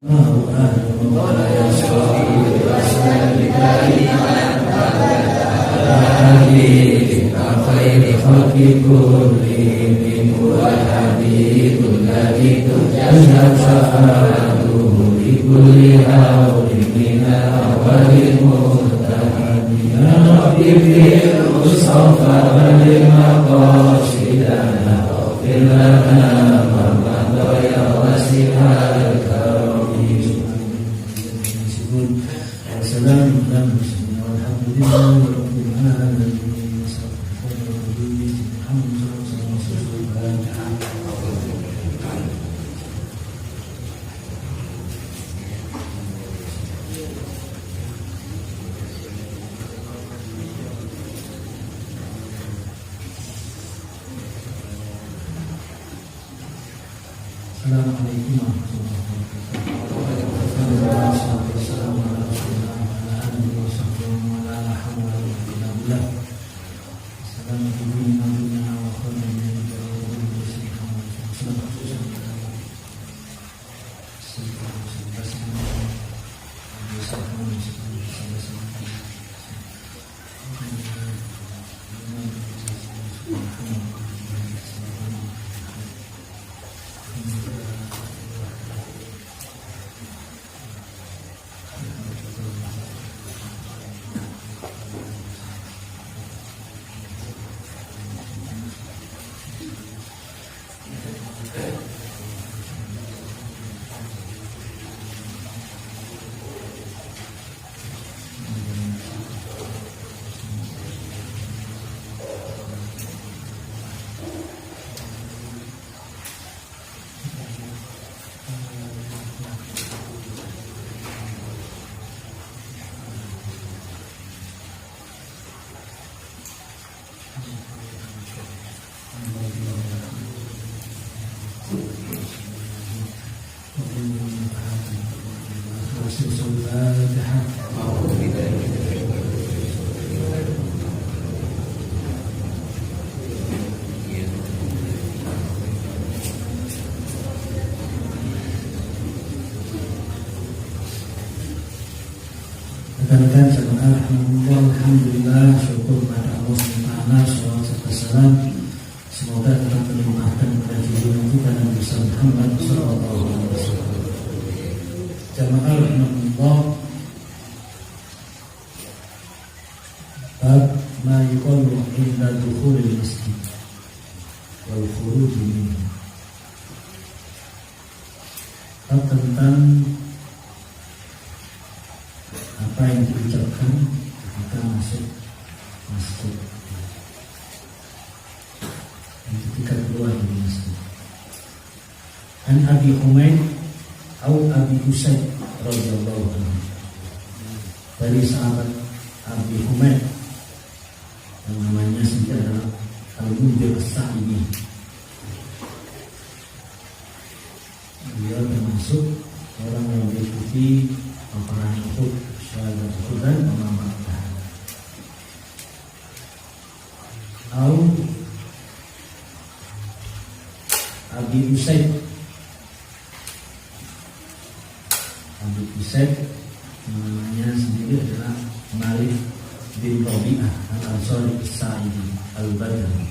Assalamualaikum warahmatullahi Alhamdulillah, syukur pada Allah SWT, salawat serta salam semoga tetap melimpahkan kepada junjungan kita Nabi Muhammad SAW. Jamaah rahimahullah, bab ma yuqalu inda dukhulil masjid wal khuruj minhu. Bab tentang apa yang diucapkan ketika masuk masjid dan ketika keluar dari masjid. An Abi Humaid atau Abi Usaid radhiyallahu anhu, dari sahabat Abi Humaid yang namanya sendiri adalah Al-Mundir As-Sa'idi. Dia termasuk orang yang diikuti peperangan Uhud, syahadat Uhud dan pemahaman. Au Abi Usaid. Abi Usaid namanya sendiri adalah Malik bin Rabi'ah Al-Ansari As-Sa'idi Al-Badri.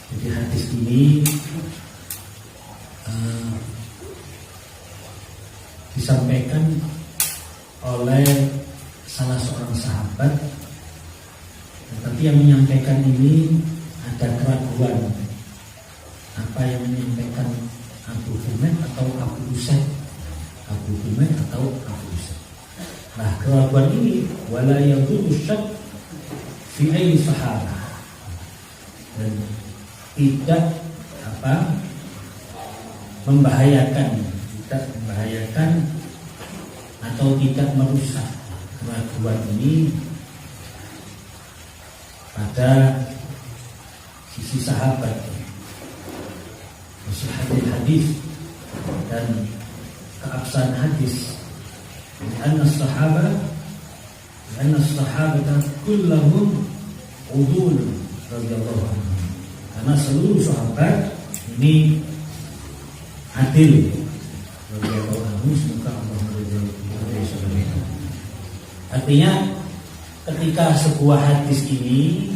Jadi hadis ini disampaikan oleh salah seorang sahabat, tetapi yang menyampaikan ini ada keraguan apa yang menyampaikan Abu Humaid atau Abu Usaid, Abu Humaid atau Abu Usaid. Nah, keraguan ini wala yadhuru syak fi ayyi sahabah, dan tidak membahayakan atau tidak merusak keraguan ini pada sisi sahabat, sahih hadis dan keabsahan hadis. Karena sahabat kullahum udul radhiyallahu anhu, karena seluruh sahabat ini adil. Radhiyallahu anhu, semoga Allah meridhai. Artinya ketika sebuah hadis ini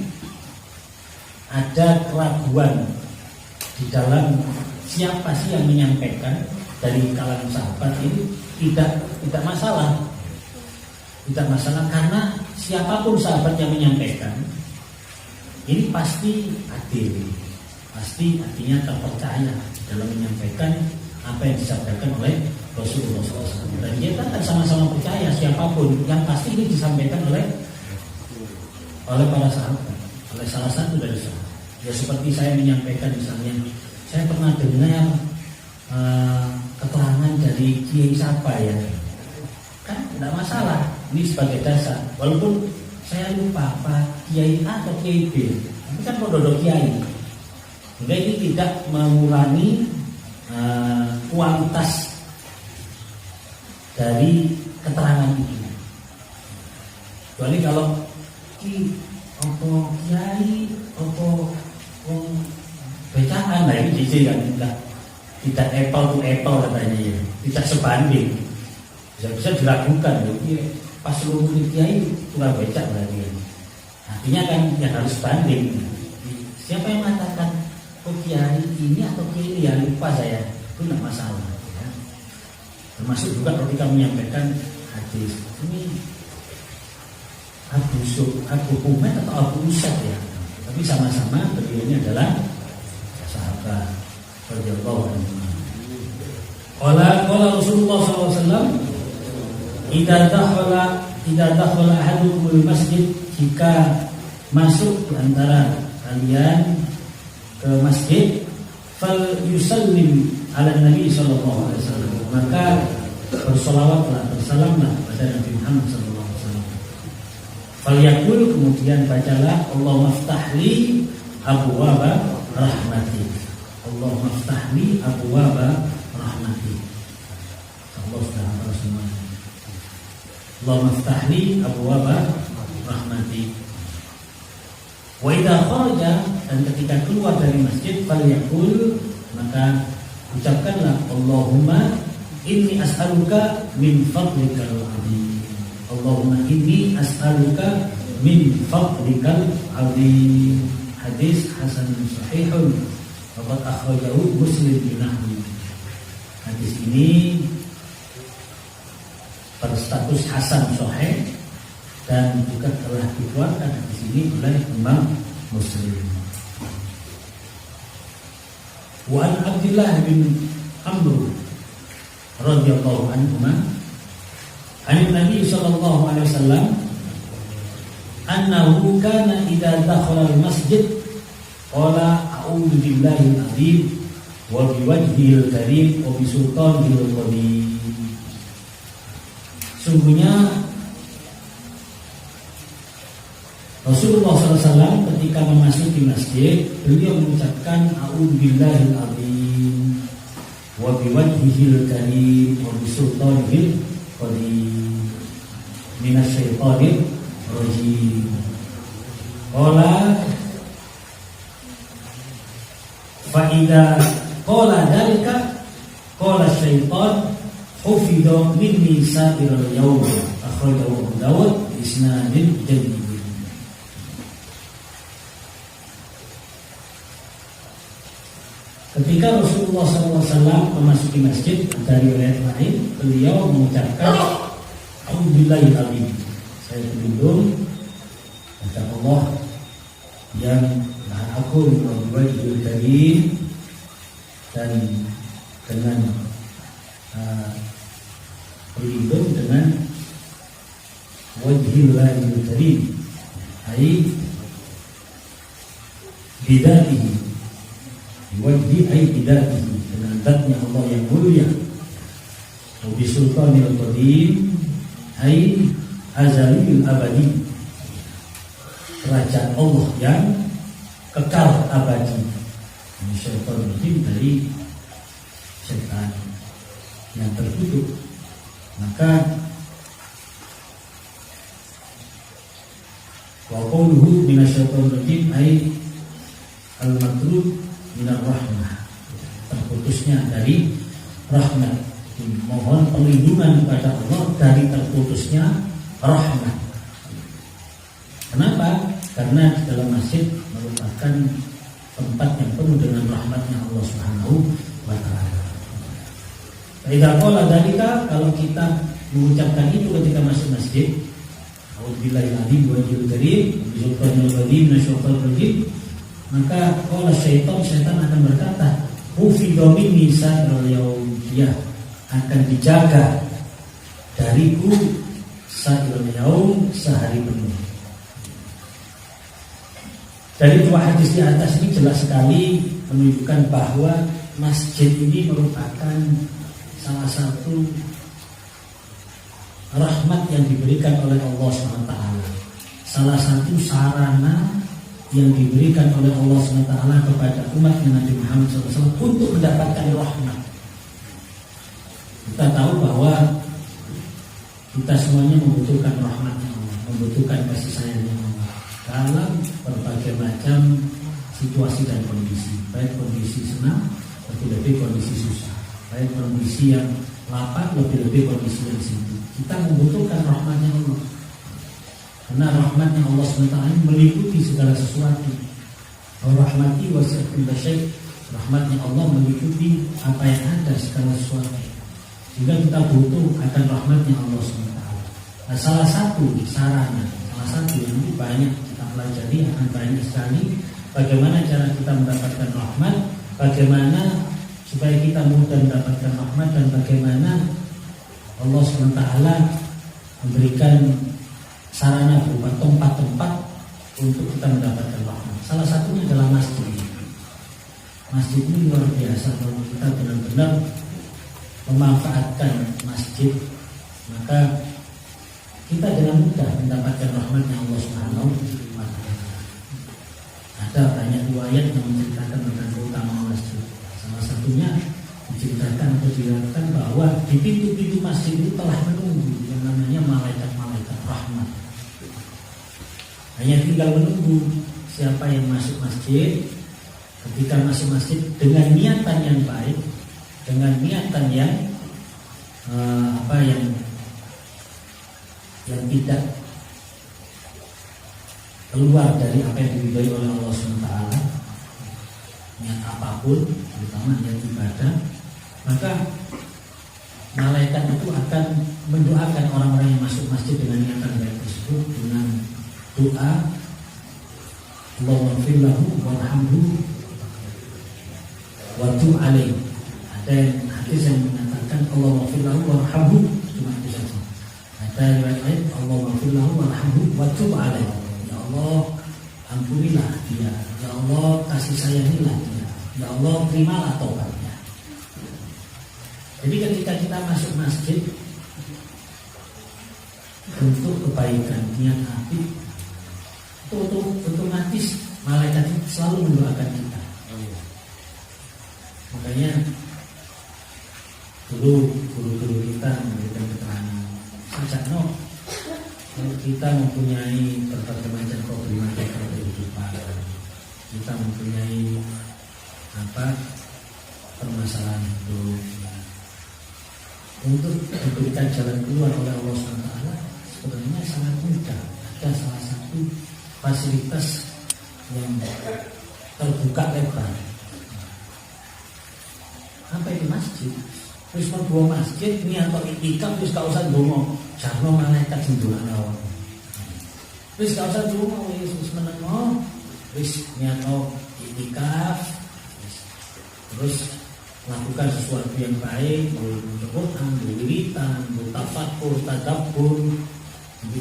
ada keraguan di dalam siapa sih yang menyampaikan dari kalangan sahabat, ini tidak masalah. Tidak masalah karena siapapun sahabat yang menyampaikan ini pasti adil, pasti artinya terpercaya dalam menyampaikan apa yang disampaikan oleh Rasulullah SAW. Dan kita kan sama-sama percaya siapapun yang pasti ini disampaikan oleh para sahabat, oleh salah satu dari sahabat. Ya seperti saya menyampaikan misalnya, saya pernah dengar keterangan dari kiai siapa ya, kan tidak masalah, ini sebagai dasar. Walaupun saya lupa apa kiai A atau kiai B, tapi kan dodok kiai. Sehingga ini tidak mengurangi kualitas dari keterangan itu. Kecuali kalau kiai bacaan, nah ini jijik kan, tidak apple to apple katanya ya, tidak sebanding, bisa diragukan ya. Pas lu kiai tukang becak berarti ya. Artinya kan yang harus banding. Siapa yang mengatakan kiai ini atau kiai yang lupa saya, itu tidak masalah ya. Termasuk juga ketika menyampaikan hadis ini Abu Humaid atau Abu Usad ya, tapi sama-sama beliau ini adalah sahabat radhiyallahu anhu. Qala Rasulullah SAW, idza dakhala ahadukum masjid, jika masuk di antara kalian ke masjid, fal yusallim ala Nabi sallallahu alaihi wasallam, maka bersolawatlah, bersalamlah pada Nabi Muhammad sallallahu alaihi wasallam. Fal yaqul, kemudian bacalah, Allahumma ftahli abwaaba rahmati. Allahumma ftahli abwaaba rahmati. Allah sudah hafal semuanya. Allahumma ftahli abwaaba rahmati. Wa idza kharaja, dan ketika keluar dari masjid, fal yaqul, maka ucapkanlah, Allahumma inni as'aluka min fadlikal azim. Allahumma inni as'aluka min fadlikal azim. Hadis hasan sahihun wa qad akhrajahu Muslim binahwi. Hadis ini berstatus hasan sahih dan juga telah dikeluarkan di sini oleh Imam Muslim. Wa an Abdullah bin Amr radhiyallahu anhu, an Nabi sallallahu alaihi wasallam, annahu kana idza dakhala al-masjid qala a'udzu billahi al-azim wa biwajhihil karim wa bi sultanihil qadim. Sungguhnya Rasulullah SAW ketika memasuki masjid, beliau mengucapkan a'udzubillahil azim wa biwajhihil karim wa bi sultanihil qadim minasyaitonir rajim. Qala fa idza qala dzalika qala syaitan hufidha minni sa'irul yawm, akhrajahu Abu Dawud isnadin jayyid. Ketika Rasulullah SAW memasuki masjid, dari riwayat lain beliau mengucapkan A'udzubillahil azim, saya berlindung kepada Allah yang Maha Agung wa biwajhihil karim, dan dengan berlindung dengan wajhillahil karim, ai bidatihi, wajhi ai bidatihi, dengan zatnya Allah yang mulia, wa bi sultanil qadim ai azaliyul abadi, kerajaan Allah yang kekal abadi. Ini syaitan dari setan yang terkutuk. Maka wa qawluhu minasyaitonir rajim ai al-matrud minar rahmah, terputusnya dari rahmat. Mohon perlindungan kepada Allah dari terputusnya rahmat. Kenapa? Karena di dalam masjid merupakan tempat yang penuh dengan rahmatnya Allah Subhanahu wa taala. Idza qala dzalika, kalau kita mengucapkan itu ketika masuk masjid, a'udzubillahi wa a'udzu billahi, maka qala syaitan akan berkata, "Hufidha minni sa'ral yaum," dia akan dijaga dariku sa'ral yaum, sehari penuh. Dari dua hadis di atas ini jelas sekali menunjukkan bahwa masjid ini merupakan salah satu rahmat yang diberikan oleh Allah SWT. Salah satu sarana yang diberikan oleh Allah SWT kepada umatnya Nabi Muhammad SAW untuk mendapatkan rahmat. Kita tahu bahwa kita semuanya membutuhkan rahmatnya Allah, membutuhkan kasih sayangnya Allah dalam berbagai macam situasi dan kondisi, baik kondisi senang, lebih-lebih kondisi susah, baik kondisi yang lapang, lebih-lebih kondisi yang sempit. Kita membutuhkan rahmatnya Allah, karena rahmatnya Allah SWT meliputi segala sesuatu. Rahmati wasi'at kulla syai', rahmatnya Allah meliputi apa yang ada, segala sesuatu. Sehingga kita butuh akan rahmatnya Allah SWT. Nah, salah satu sarana, salah satu yang lebih banyak kita pelajari akan banyak sekali bagaimana cara kita mendapatkan rahmat, bagaimana supaya kita mudah mendapatkan rahmat, dan bagaimana Allah SWT memberikan sarana berupa tempat-tempat untuk kita mendapatkan rahmat. Salah satunya adalah masjid. Masjid ini luar biasa. Kalau kita benar-benar memanfaatkan masjid, maka kita dengan mudah mendapatkan rahmatnya Allah Subhanahu wa taala. Ada banyak riwayat yang menceritakan tentang keutamaan masjid. Salah satunya menceritakan atau diriwayatkan bahwa di pintu-pintu masjid itu telah menunggu yang namanya malaikat-malaikat rahmat. Hanya tinggal menunggu siapa yang masuk masjid. Ketika masuk masjid dengan niatan yang baik, dengan niatan yang yang tidak keluar dari apa yang diridhai oleh Allah SWT, niat apapun, terutama niat ibadah, maka malaikat itu akan mendoakan orang-orang yang masuk masjid dengan niatan baik tersebut dengan doa Allahumma ighfir lahu warhamhu wa tub alaihi. Ada hadis yang mengatakan Allahumma ighfir lahu warhamhu, cuma itu saja. Ada riwayat lain Allahumma ighfir lahu warhamhu wa tub alaihi. Ya Allah, ampunilah dia. Ya Allah, kasih sayangilah dia. Ya Allah, terimalah taubatnya. Jadi ketika kita masuk masjid untuk kebaikan, niat hati, itu otomatis malaikat itu selalu mendoakan kita. Makanya dulu guru-guru kita memberikan keterangan, Sajakno, kalau kita mempunyai berbagai macam problematika kehidupan, kita mempunyai permasalahan hidup, untuk diberikan jalan keluar oleh Allah SWT sebenarnya sangat mudah. Ada salah satu fasilitas yang terbuka lebar. Sampai di masjid, terus mau masjid ini atau itikaf, terus gak usah ndonga, jarno malaikat sing ndongakno awak. Terus gak usah ndonga, wis menengo, wis niatno itikaf, terus lakukan sesuatu yang baik, Quran, wiritan, tafakur, tadabbur,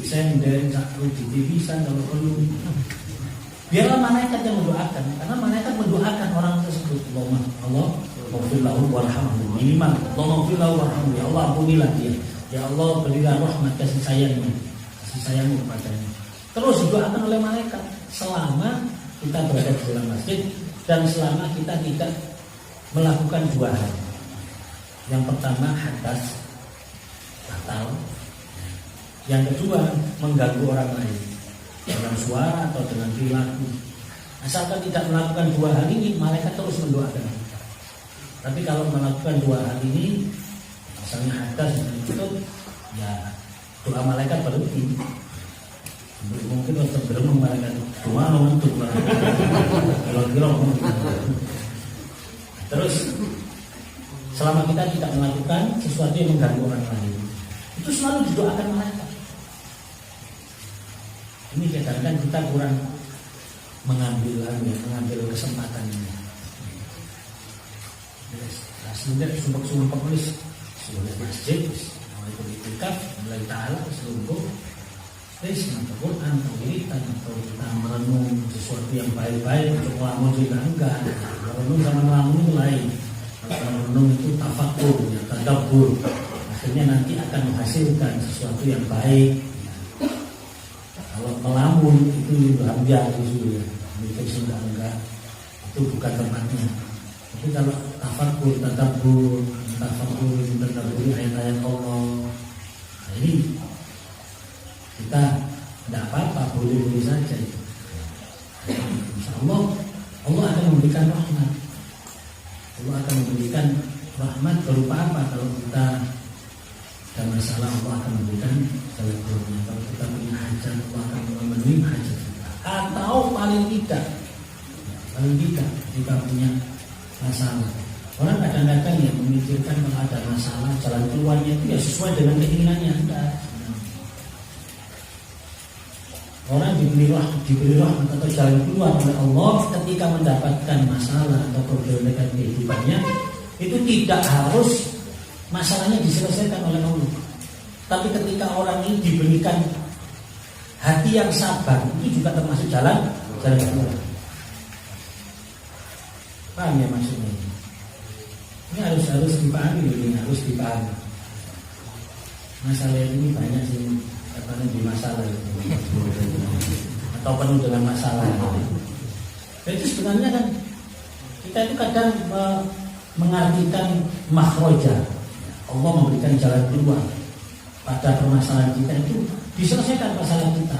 senden, sakru, dibisan kalau perlu. Biarlah malaikat yang mendoakan, karena malaikat mendoakan orang tersebut. Allah maghfir lahu warhamhu, minimal Allah maghfir lahu warhamhu, ya Allah ampunilah dia, ya Allah berilah rahmat, kasih sayangmu kepadanya. Terus didoakan oleh malaikat selama kita berada di dalam masjid dan selama kita tidak melakukan dua hal. Yang pertama hadas, batal. Yang kedua mengganggu orang lain dengan suara atau dengan perilaku. Asalkan tidak melakukan dua hal ini, malaikat terus mendoakan kita. Tapi kalau melakukan dua hal ini, misalnya hadas dan lutut, ya doa malaikat berhenti. Mungkin waktu berumur malaikat doa untuk kira-kira. Terus selama kita tidak melakukan sesuatu yang mengganggu orang lain, itu selalu didoakan malaikat. Ini kadang-kadang kita kurang mengambil kesempatan ini. Sehingga sumpah penulis sebagai masjid, mulai beritikaf, mulai ta'ala, selungguh maka Quran, tauhidan, atau kita merenung sesuatu yang baik-baik, untuk melamun juga enggak. Merenung sama melamun itu lain. Kalau merenung itu tafakur, ya, tadabbur. Akhirnya nanti akan menghasilkan sesuatu yang baik. Kalau melamun itu hamzah itu ya, mikir sudah enggak, itu bukan tempatnya. Tapi kalau tafakur, tadabbur ayat-ayat Allah, nah ini kita tidak apa-apa, boleh-boleh saja. Insya Allah akan memberikan rahmat. Allah akan memberikan rahmat berupa apa? Kalau kita ada masalah, Allah akan memberikan jalan keluarnya. Kalau kita punya hajat, Allah akan memenuhi hajat kita. Atau paling tidak kita punya masalah. Orang kadang-kadang yang memikirkan kalau ada masalah, jalan keluarnya itu ya sesuai dengan keinginannya. Enggak. Orang diberi rahmat atau jalan keluar oleh Allah ketika mendapatkan masalah atau keberdekaan kehidupannya, itu tidak harus masalahnya diselesaikan oleh Allah. Tapi ketika orang ini diberikan hati yang sabar, itu juga termasuk jalan keluar. Paham ya maksudnya? Ini harus dipahami, harus dipahami. Masalah ini banyak sih. Katanya di masalah itu atau penuh dengan masalah. Jadi sebenarnya kan kita itu kadang mengartikan makhroja. Allah memberikan jalan keluar pada permasalahan kita, itu diselesaikan masalah kita.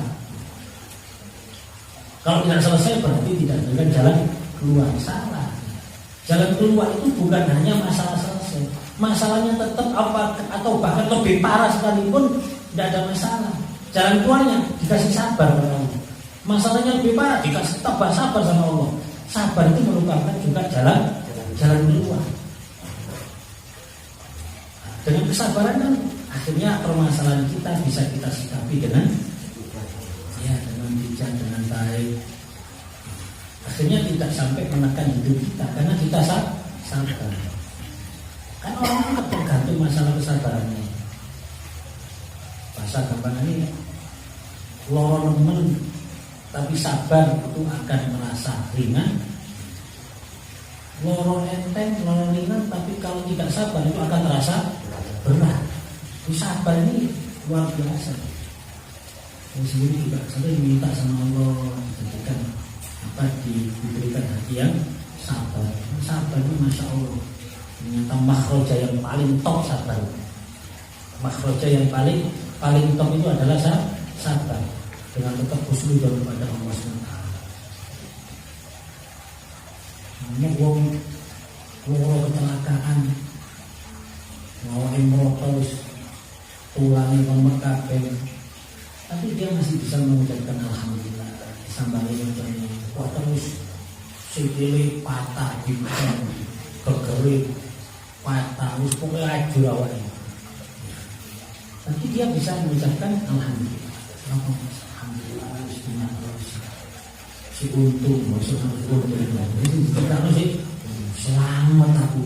Kalau tidak selesai berarti tidak memberikan jalan keluar. Salah. Jalan keluar itu bukan hanya masalah selesai, masalahnya tetap apa atau bahkan lebih parah sekalipun tidak ada masalah. Jalan keluarnya dikasih sabar oleh Allah. Masalahnya lebih parah, dikasih sabar sama Allah. Sabar itu merupakan juga jalan keluar. Dengan kesabaran kan akhirnya permasalahan kita bisa kita sikapi dengan bijak, dengan baik. Akhirnya tidak sampai menekan hidup kita karena kita sabar. Kan orang kan tergantung masalah kesabarannya. Bahasa gampang ini loro nemen tapi sabar itu akan merasa ringan. Loro enteng, loro ringan tapi kalau tidak sabar itu akan terasa berat. Sabar ini luar biasa. Saya sendiri juga sampai minta sama Allah diberikan diberikan hati yang sabar. Sabar itu masya Allah ternyata makhroja yang paling top sabar. Makhroja yang paling top itu adalah sabar dengan tetap husnuzon kepada Allah SWT. Wong kecelakaan, ngawain motor, tulangnya komek kabeh, tapi dia masih bisa mengucapkan alhamdulillah. Sambalnya kok terus sikile patah dipecah, bergerik patah, terus pokoknya ajur awalnya. Tapi dia bisa mengucapkan alhamdulillah. Alhamdulillah, si untung, maksudnya untung itu tidak sih selamat aku.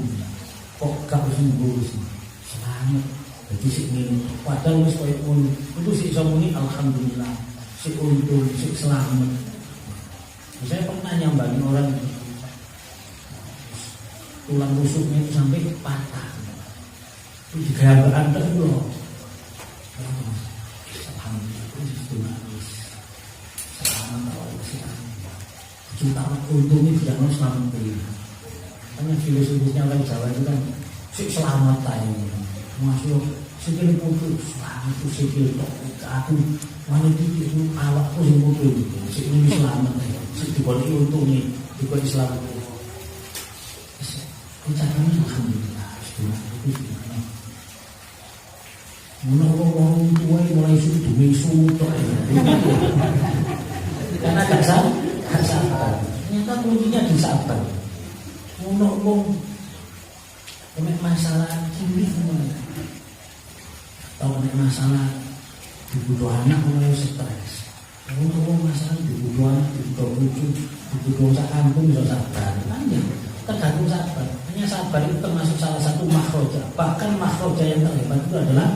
Kok gak sembuh sih? Selamat. Jadi si ini padahal wis koyo ngono. Itu si iso muni alhamdulillah. Si untung, si selamat. Saya pernah nyambangi orang tulang rusuknya itu sampai patah. Itu digabakan terus loh. Alhamdulillah, itu nangis. Selamat Allah siapa? Cinta untungnya tidak mau selamat beri. Karena filosofisnya orang Jawa itu kan selamat tadi. Masuk sikil putus, selamat itu sikil tok. Aku wanita itu awakku yang putus. Sikil selamat. Sikil untungnya, diberi selamat. ucapannya alhamdulillah, subhanallah. Wong tua mulai sudah karena gak sabar. Ternyata kuncinya di sabar. Wong masalah cilik atau masalah dibutuh anak mulai stres. Wong masalah dibutuh anak, dibutuh lucu, dibutuh sak kampung bisa sabar. Tergantung sabar. Hanya sabar itu termasuk salah satu makhroja. Bahkan makhroja yang terhebat itu adalah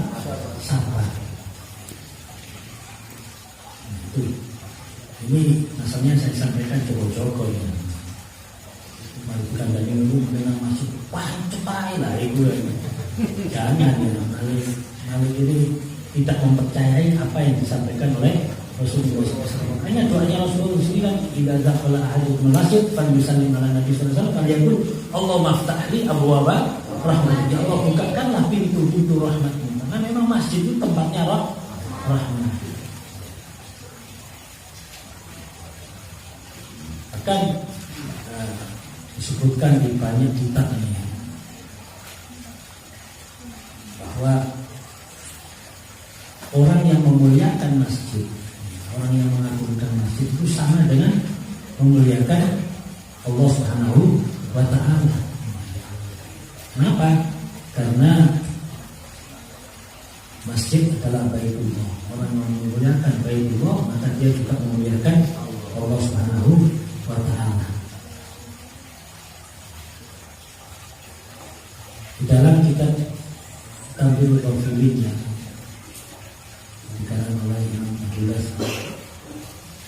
sabar. Ini masalahnya saya sampaikan Joko ya. Bukan dari dulu mengenal masuk cepai lah itu. Jangan ya, malah ini tidak mempercayai apa yang disampaikan oleh Rasulullah SAW. Hanya doanya Rasulullah sendiri kan, idza dakhala ahadukum masjid falyusallim ala Nabi sallallahu alaihi wasallam yaqul Allahumma ftahli abwaaba rahmat. Ya Allah, bukakanlah pintu-pintu rahmat-Mu. Karena memang masjid itu tempatnya rahmat. Akan disebutkan di banyak kitab ini bahwa orang yang memuliakan masjid, orang yang mengagungkan masjid itu sama dengan memuliakan Allah Subhanahu wa ta'ala. Kenapa? Karena masjid adalah baitullah. Orang yang memuliakan baitullah, maka dia juga memuliakan Allah Subhanahu wa ta'ala. Di dalam kitab Tampil Konfilinya dikarenakan oleh Imam Abdullah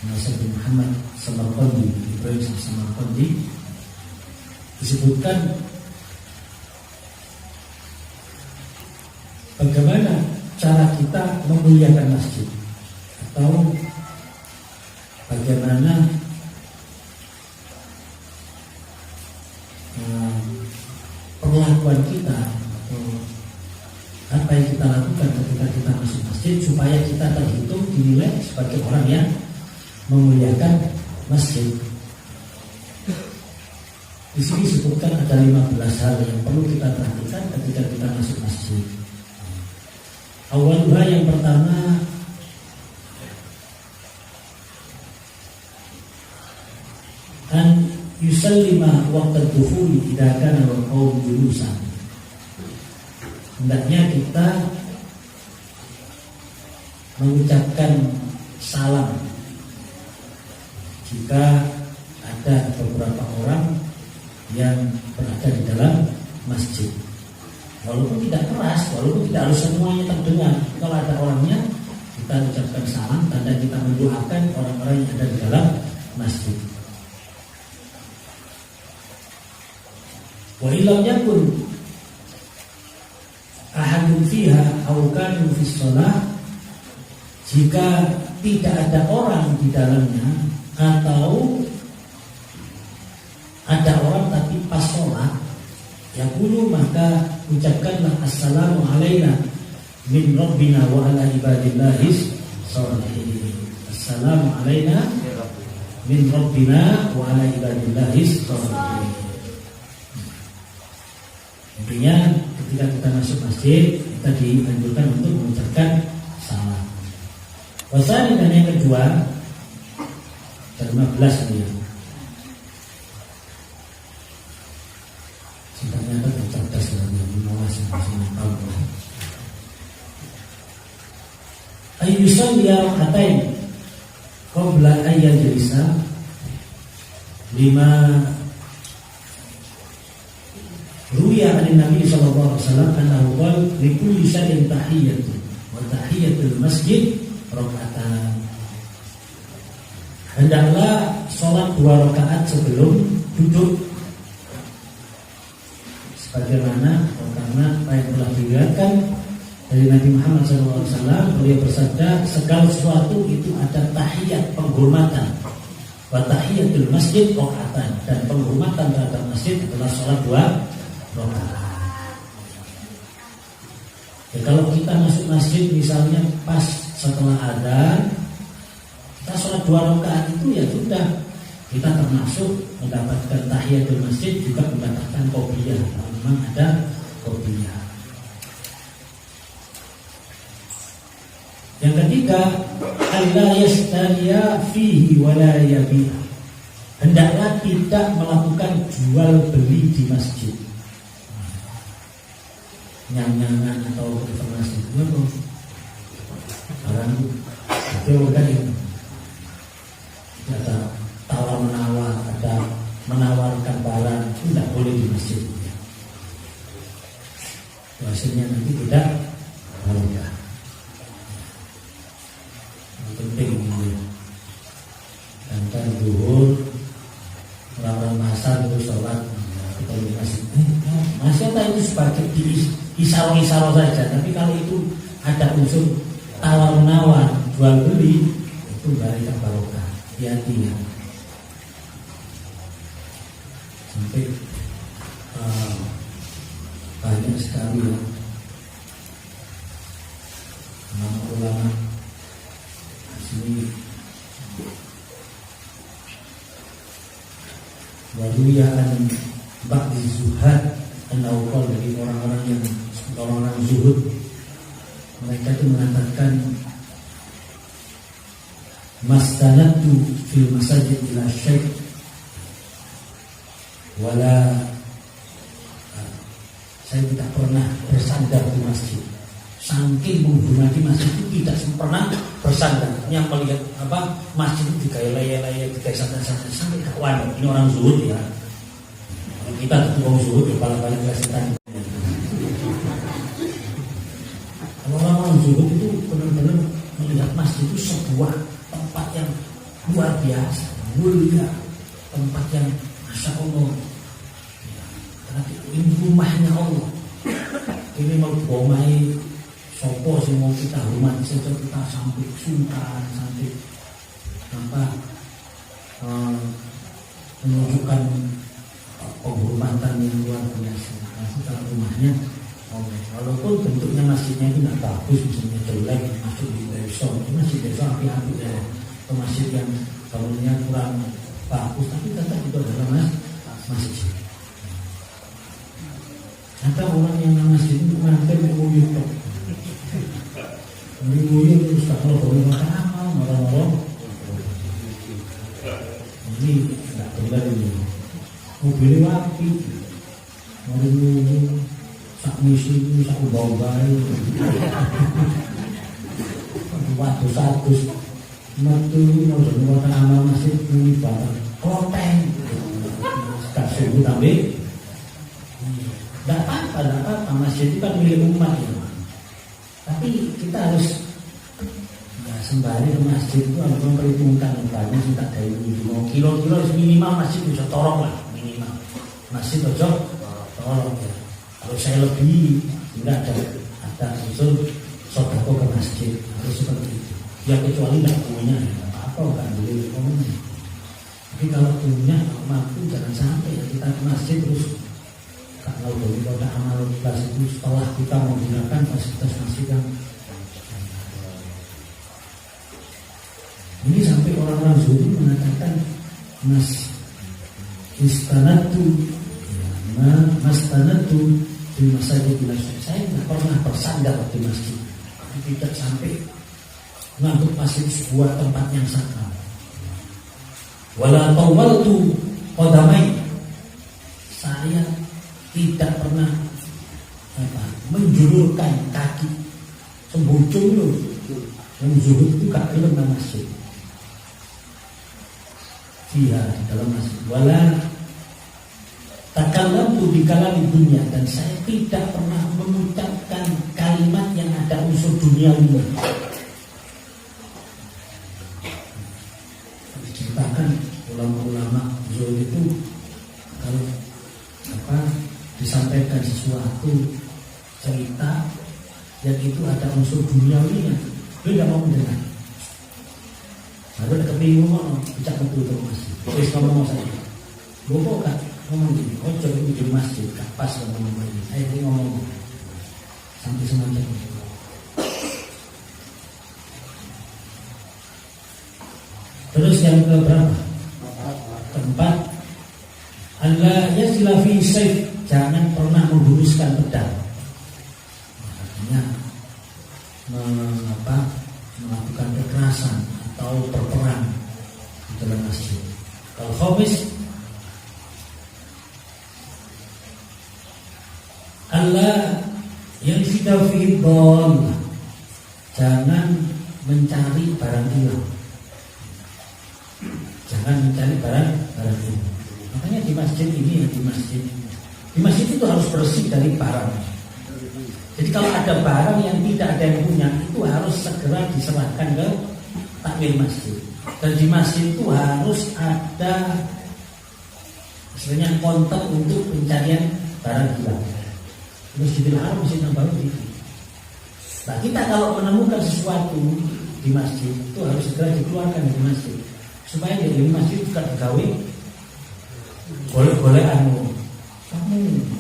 Nasir bin Muhammad Samarqandi, Ibrahim Samarqandi, disebutkan bagaimana cara kita memuliakan masjid atau bagaimana perlakuan kita atau apa yang kita lakukan ketika kita masuk masjid supaya kita terhitung dinilai sebagai orang yang memuliakan masjid. Di sini disebutkan ada 15 hal yang perlu kita perhatikan ketika kita masuk masjid. Awalnya yang pertama, an yusallima waqta dukhuli idza kana al-qawm julusan. Hendaknya kita mengucapkan salam jika ada beberapa orang yang berada di dalam masjid. Walaupun tidak keras, walaupun tidak harus semuanya terdengar. Kalau ada orangnya, kita ucapkan salam tanda kita mendoakan orang-orang yang ada di dalam masjid. Wa illam yakun ahadun fiha aw kanu fi shalah, jika tidak ada orang di dalamnya atau ada orang tapi pas sholat, ya qulu, maka ucapkanlah assalamu alaina min rabbina wa ala ibadillahis sholihin. Assalamu alaina min rabbina wa ala ibadillahis sholihin. Intinya ketika kita masuk masjid, kita dianjurkan untuk mengucapkan salam. Wasani, dan yang kedua, dan 15 dia. Ternyata tercerdas dalam mengawasi masing tahu. Ayyusan dia katain qabla ayyajlisa lima ruya an Nabi sallallahu alaihi wasallam annahu qala li kulli shay'in tahiyyatun wa tahiyyatul masjid raka'atan. Hendaklah sholat 2 rakaat sebelum duduk, sebagaimana karena apa yang telah diriwayatkan dari Nabi Muhammad SAW, beliau bersabda, segala sesuatu itu ada tahiyat, penghormatan. Wa tahiyatul masjid raka'atan, dan penghormatan terhadap masjid adalah sholat 2 rakaat. Ya, kalau kita masuk masjid misalnya pas setelah adzan, kita sholat 2 rakaat itu ya sudah, Kita termasuk mendapatkan tahiyatul masjid juga mendapatkan qobliyah. Memang ada qobliyah. Yang ketiga, alla yashtariya fihi wa la yabi'a. Hendaklah tidak melakukan jual beli di masjid. Nyang-nyangan atau informasi itu barang itu udah itu. Ada tawar menawar, ada menawarkan barang, tidak boleh di masjid. Hasilnya nanti tidak barokah. Penting ini. Dan kan zuhur orang-orang masal itu sholat kita di masjid. Masih tak itu sebagai isaro-isaro saja. Tapi kalau itu ada unsur tawar menawar, jual beli, itu dari tak barokah. Hati-hati ya. Sampai banyak sekali ya ulama sini waruyahan ba'di zuhad an-nawqal, dari orang-orang zuhud, mereka itu mengatakan mastanatu fil masajid ila syekh wala, saya tidak pernah bersandar di masjid. Saking menghormati masjid itu tidak pernah bersandar. Yang melihat masjid itu digaya-laya, digaya santai-santai sampai kawan. Ini orang zuhud ya. Kita tentu orang zuhud ya, balik kelihatan. Kalau orang zuhud itu benar-benar melihat masjid itu sebuah tempat yang luar biasa, mulia, tempat yang masya Allah. Ini rumahnya Allah. Ini mau bomai sopo sih mau kita hormati saja, kita sampai sungkan, sampai menunjukkan penghormatan yang luar biasa. Kalau rumahnya Allah, walaupun bentuknya masjidnya itu tidak bagus, misalnya jelek, masuk di desa, masjid desa api-api ya, atau masjid yang bangunannya kurang bagus, tapi tetap itu adalah masjid. Ada orang yang nama masjid itu ngantai nguyuh tok. Nguyuh terus kalau boleh makan apa, orang-orang. Ini tidak benar ini. Mobilnya api, nguyuh, sak misi, sak ubah-ubah. Waduh-waduh, mertu mau jadi makan amal masjid ini barang kloteng. Kasih itu tapi tidak apa-apa, masjid itu kan milik umat ya. Tapi kita harus sembari ke masjid itu harus memperhitungkan banyak kita dari dulu. Kilo-kilo minimal masjid bisa torong lah, minimal. Masjid aja torong ya. Kalau saya lebih tidak ada unsur sedekah ke masjid, harus seperti itu. Ya kecuali tidak punya, ya apa-apa kan boleh ngomongnya. Tapi kalau punya, mampu jangan sampai ya kita ke masjid terus. Kalau dari kota amal kelas itu setelah kita menggunakan fasilitas masjid yang ini sampai orang-orang zuhud mengatakan mastanatu di masjid bila saya tidak pernah bersandar di masjid, tidak sampai menganggap masjid sebuah tempat yang sakral. Wala tawaltu qadamai, saya tidak pernah menjulurkan kaki sembujung loh. Yang zuhud itu kaki dalam masjid. Iya di dalam masjid. Wala takallamtu bi kalami dunia, dan saya tidak pernah mengucapkan kalimat yang ada unsur duniawi. Diceritakan ulama-ulama zuhud itu kalau disampaikan sesuatu cerita yang itu ada unsur duniawinya, dia tidak mau mendengar. Baru kebingungan, bicara betul masjid. Terus ngomong saya, bobo kak ngomong gini, ojo itu di masjid, kak pas ngomong ini. Saya ini ngomong sampai semacam itu. Terus yang ke berapa? Allah yazila fi sayf, jangan pernah menghunuskan pedang. Artinya melakukan kekerasan atau berperang di dalam masjid. Kalau khamis, Allah yang sudah fidol, jangan mencari barang hilang. Jangan mencari barang hilang. Makanya di masjid ini, di masjid itu harus bersih dari barang. Jadi kalau ada barang yang tidak ada yang punya, itu harus segera diserahkan ke takmir masjid. Dan di masjid itu harus ada istilahnya kontak untuk pencarian barang hilang. Masjidil Haram, Masjid Nabawi itu. Nah, kita kalau menemukan sesuatu di masjid itu harus segera dikeluarkan dari masjid supaya dari masjid juga digawe boleh kamu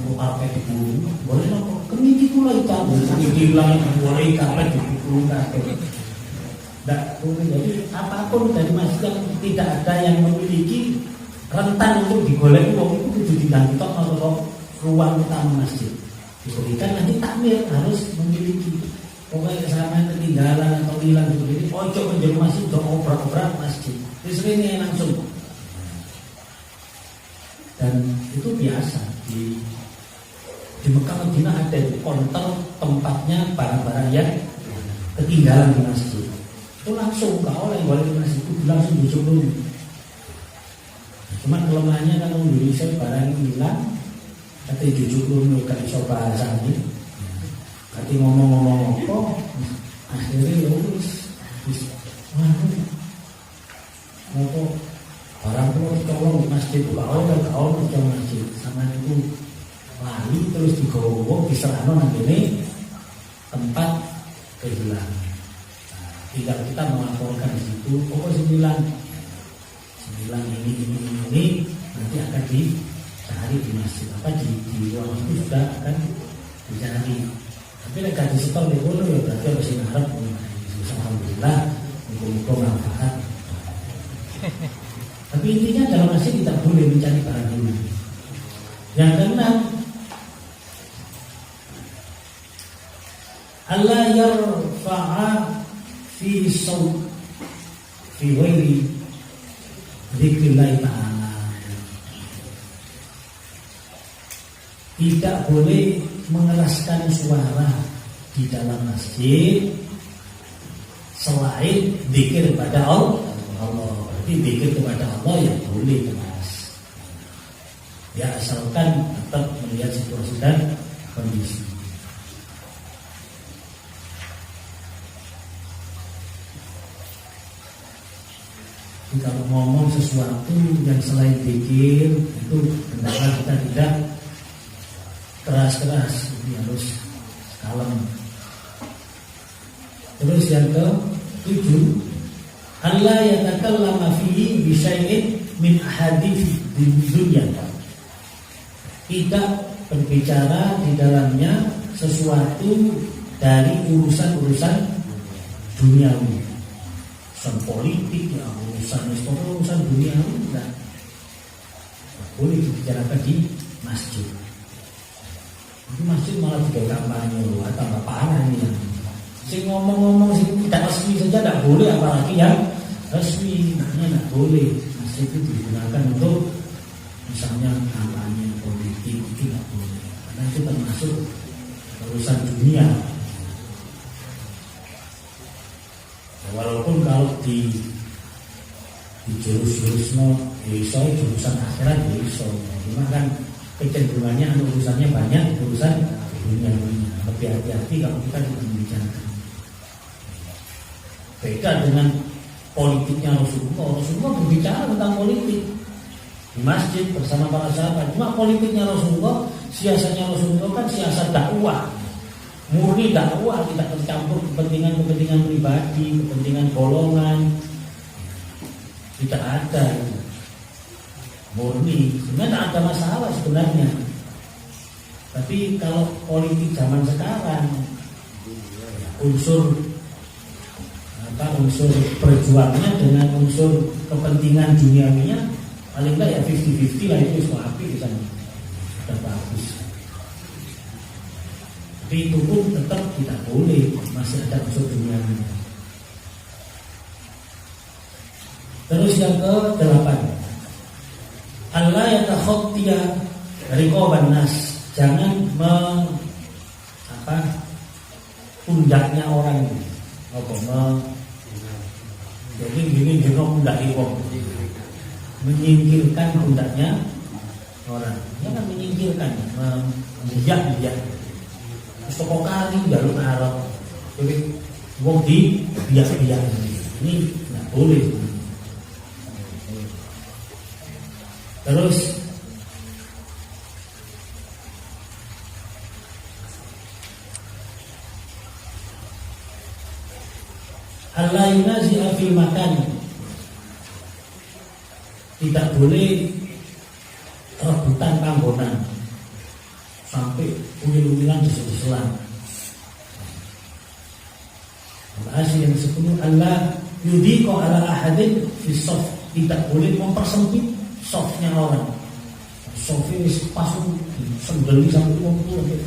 mau karpet dibulu, boleh nopo kemiti pula itu kemiti hilang boleh karpet dibulu karpet. Tidak boleh. Jadi apapun dari masjid yang tidak ada yang memiliki rentan untuk digolek itu kudu digantok atau ruang utama masjid. Diberikan nanti takmir harus memiliki. Pokoknya sama ketinggalan atau hilang seperti ini, ojo menjadi masjid, ojo obrak-obrak masjid. Itu ini langsung. Dan itu biasa di Mekah Madinah ada konter tempatnya barang-barang yang ketinggalan di masjid. Itu langsung kau oleh di masjid itu langsung dicukup. Cuma kelemahannya kalau di Indonesia barang hilang. Kata jujur lu gak iso bahasa ini. Kata ngomong-ngomong apa, akhirnya lulus. Apa barang itu dicolong di masjid, kau di masjid. Sama itu lari terus digowo diserahno nang kene tempat kehilangan. Tinggal kita melaporkan di situ, pokok 9 ini nanti akan dicari di masjid di ruang itu sudah akan dicari. Tapi nek di setor di kono ya berarti harus ngarep. Alhamdulillah muga-muga manfaat. Tapi intinya dalam masjid tidak boleh mencari barang hilang. Yang keenam, Allah yarfa'a fi saut fi ghairi dzikrillah ta'ala. Tidak boleh mengeraskan suara di dalam masjid selain zikir kepada Allah. Berarti zikir kepada Allah yang boleh keras. Ya asalkan tetap melihat situasi dan kondisi. Jadi kalau ngomong sesuatu yang selain zikir itu hendaklah kita tidak keras-keras, ini harus kalem. Terus yang ke-7, Allah yatakallama fihi bi syai'in min ahadits dunya. Tidak berbicara di dalamnya sesuatu dari urusan-urusan duniawi. Urusan politik, ya, urusan duniawi enggak boleh dibicarakan di masjid. Di masjid malah juga kampanye atau parah ini yang sing ngomong-ngomong sing tidak resmi saja tidak boleh, apalagi yang resmi. Makanya tidak boleh masjid itu digunakan untuk misalnya kampanye politik, itu tidak boleh karena itu termasuk urusan dunia. Walaupun kalau di jurus-jurusno bisa jurusan akhirat bisa, cuma kan kecenderungannya urusannya banyak, urusan dunia. Lebih hati-hati kalau kita tidak membicarakan. Beda dengan politiknya Rasulullah. Rasulullah berbicara tentang politik di masjid bersama para sahabat. Cuma politiknya Rasulullah, siasatnya Rasulullah kan siasat dakwah, murni dakwah, tidak tercampur kepentingan pribadi, kepentingan golongan. Tidak ada, murni. Sebenarnya tidak ada masalah sebenarnya. Tapi kalau politik zaman sekarang, unsur perjuangannya dengan unsur kepentingan duniawinya paling enggak ya 50-50 lah, itu semua api di sana sudah bagus. Tapi itu pun tetap tidak boleh, masih ada unsur duniawi. Terus yang ke-8, Allah yatakhotiya riqaban nas, jangan pundaknya orang itu. Jadi gini pundak iwong, menyingkirkan pundaknya orang. Jangan menyingkirkan, menjak. Toko kali jalur Arab, jadi wong di biak-biak ini nggak boleh. Terus Allah yunazi'a fil makan, tidak boleh rebutan panggonan sampai unyil-unyilan diselan. Al-Asy yang 10, Allah yudhiqu ala ahadin fi shaf, tidak boleh mempersempit softnya orang. Softnya pas sendiri sampai 20.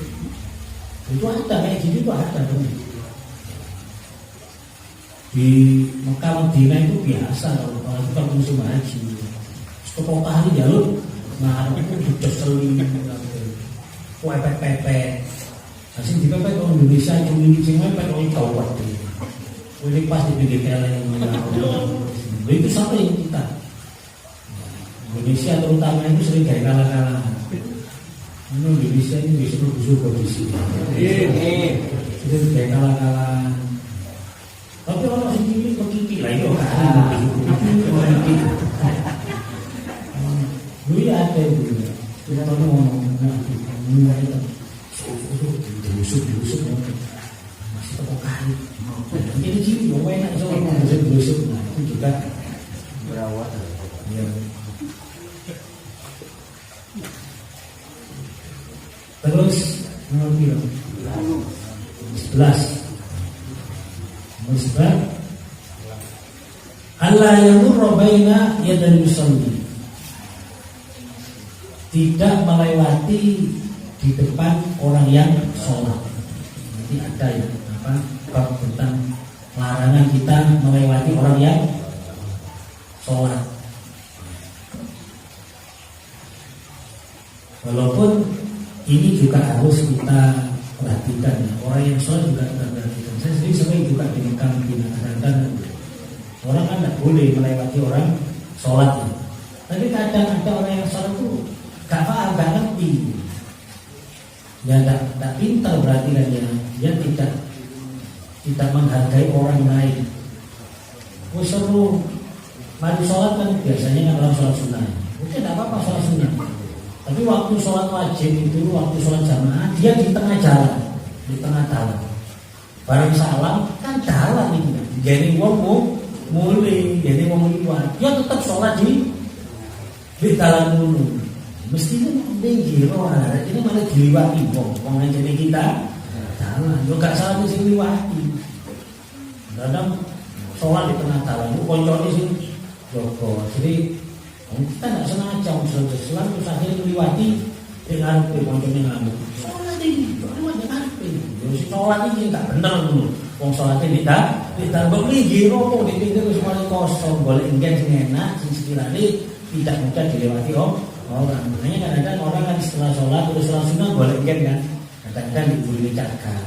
Itu ada kayak gini tuh ada tuh. Di Mekah Madinah itu biasa kalau kita musim haji. Setiap kali jalur, nah itu sudah seling, pepet. Asing di pepet orang Indonesia itu sing pepet orang kawat. Ini pas di pinggir jalan yang itu sampai kita. Indonesia terutama itu sering kayak kalah-kalahan. Indonesia ini bisa busuk kondisi. Itu kayak kalah-kalahan. Tapi orang sendiri berkiki lah itu dulu ya ada itu. Kita tahu ngomong itu busuk masih tepuk kali. Jadi gini, mau enak soalnya busuk itu juga berawat. Ya. Terus nomor 11. Musbah Allah yamurra baina yadal musalli, tidak melewati di depan orang yang sholat. Nanti ada ya bab tentang larangan kita melewati orang yang sholat. Walaupun ini juga harus kita perhatikan ya. Orang yang sholat juga kita perhatikan. Saya sendiri sering juga di Mekah kadang-kadang orang kan tidak boleh melewati orang sholat ya. Tapi kadang ada orang yang sholat itu gak paham, gak ngerti. Ya tidak pintar berarti kan ya. Dia tidak menghargai orang lain. Seru mari sholat kan biasanya kan orang sholat sunnah. Oke, tidak apa-apa sholat sunnah. Tapi waktu sholat wajib itu, waktu sholat jamaah, dia di tengah jalan, bareng salam kan jalan ini. Jadi wong mulai, jadi wong liwat, dia tetap sholat di jalan dulu. Mestinya tinggi roh, ini malah diliwati wong jadi kita jalan. Yo gak salah di sini liwati. Kadang sholat di tengah jalan, koncone sing jogo. Jadi kita tidak sengaja sholat terus akhirnya meliwati dengan koncone ngamuk. Sholat ini, sholat ini nggak benar dulu. Wong sholatnya tidak berligi rokok di pinggir semuanya kosong. Boleh enggak sih enak, sekiranya tidak mudah dilewati orang. Makanya kadang-kadang orang kan setelah sholat terus sholat sunnah boleh enggak kan? Kadang-kadang diberi jaga.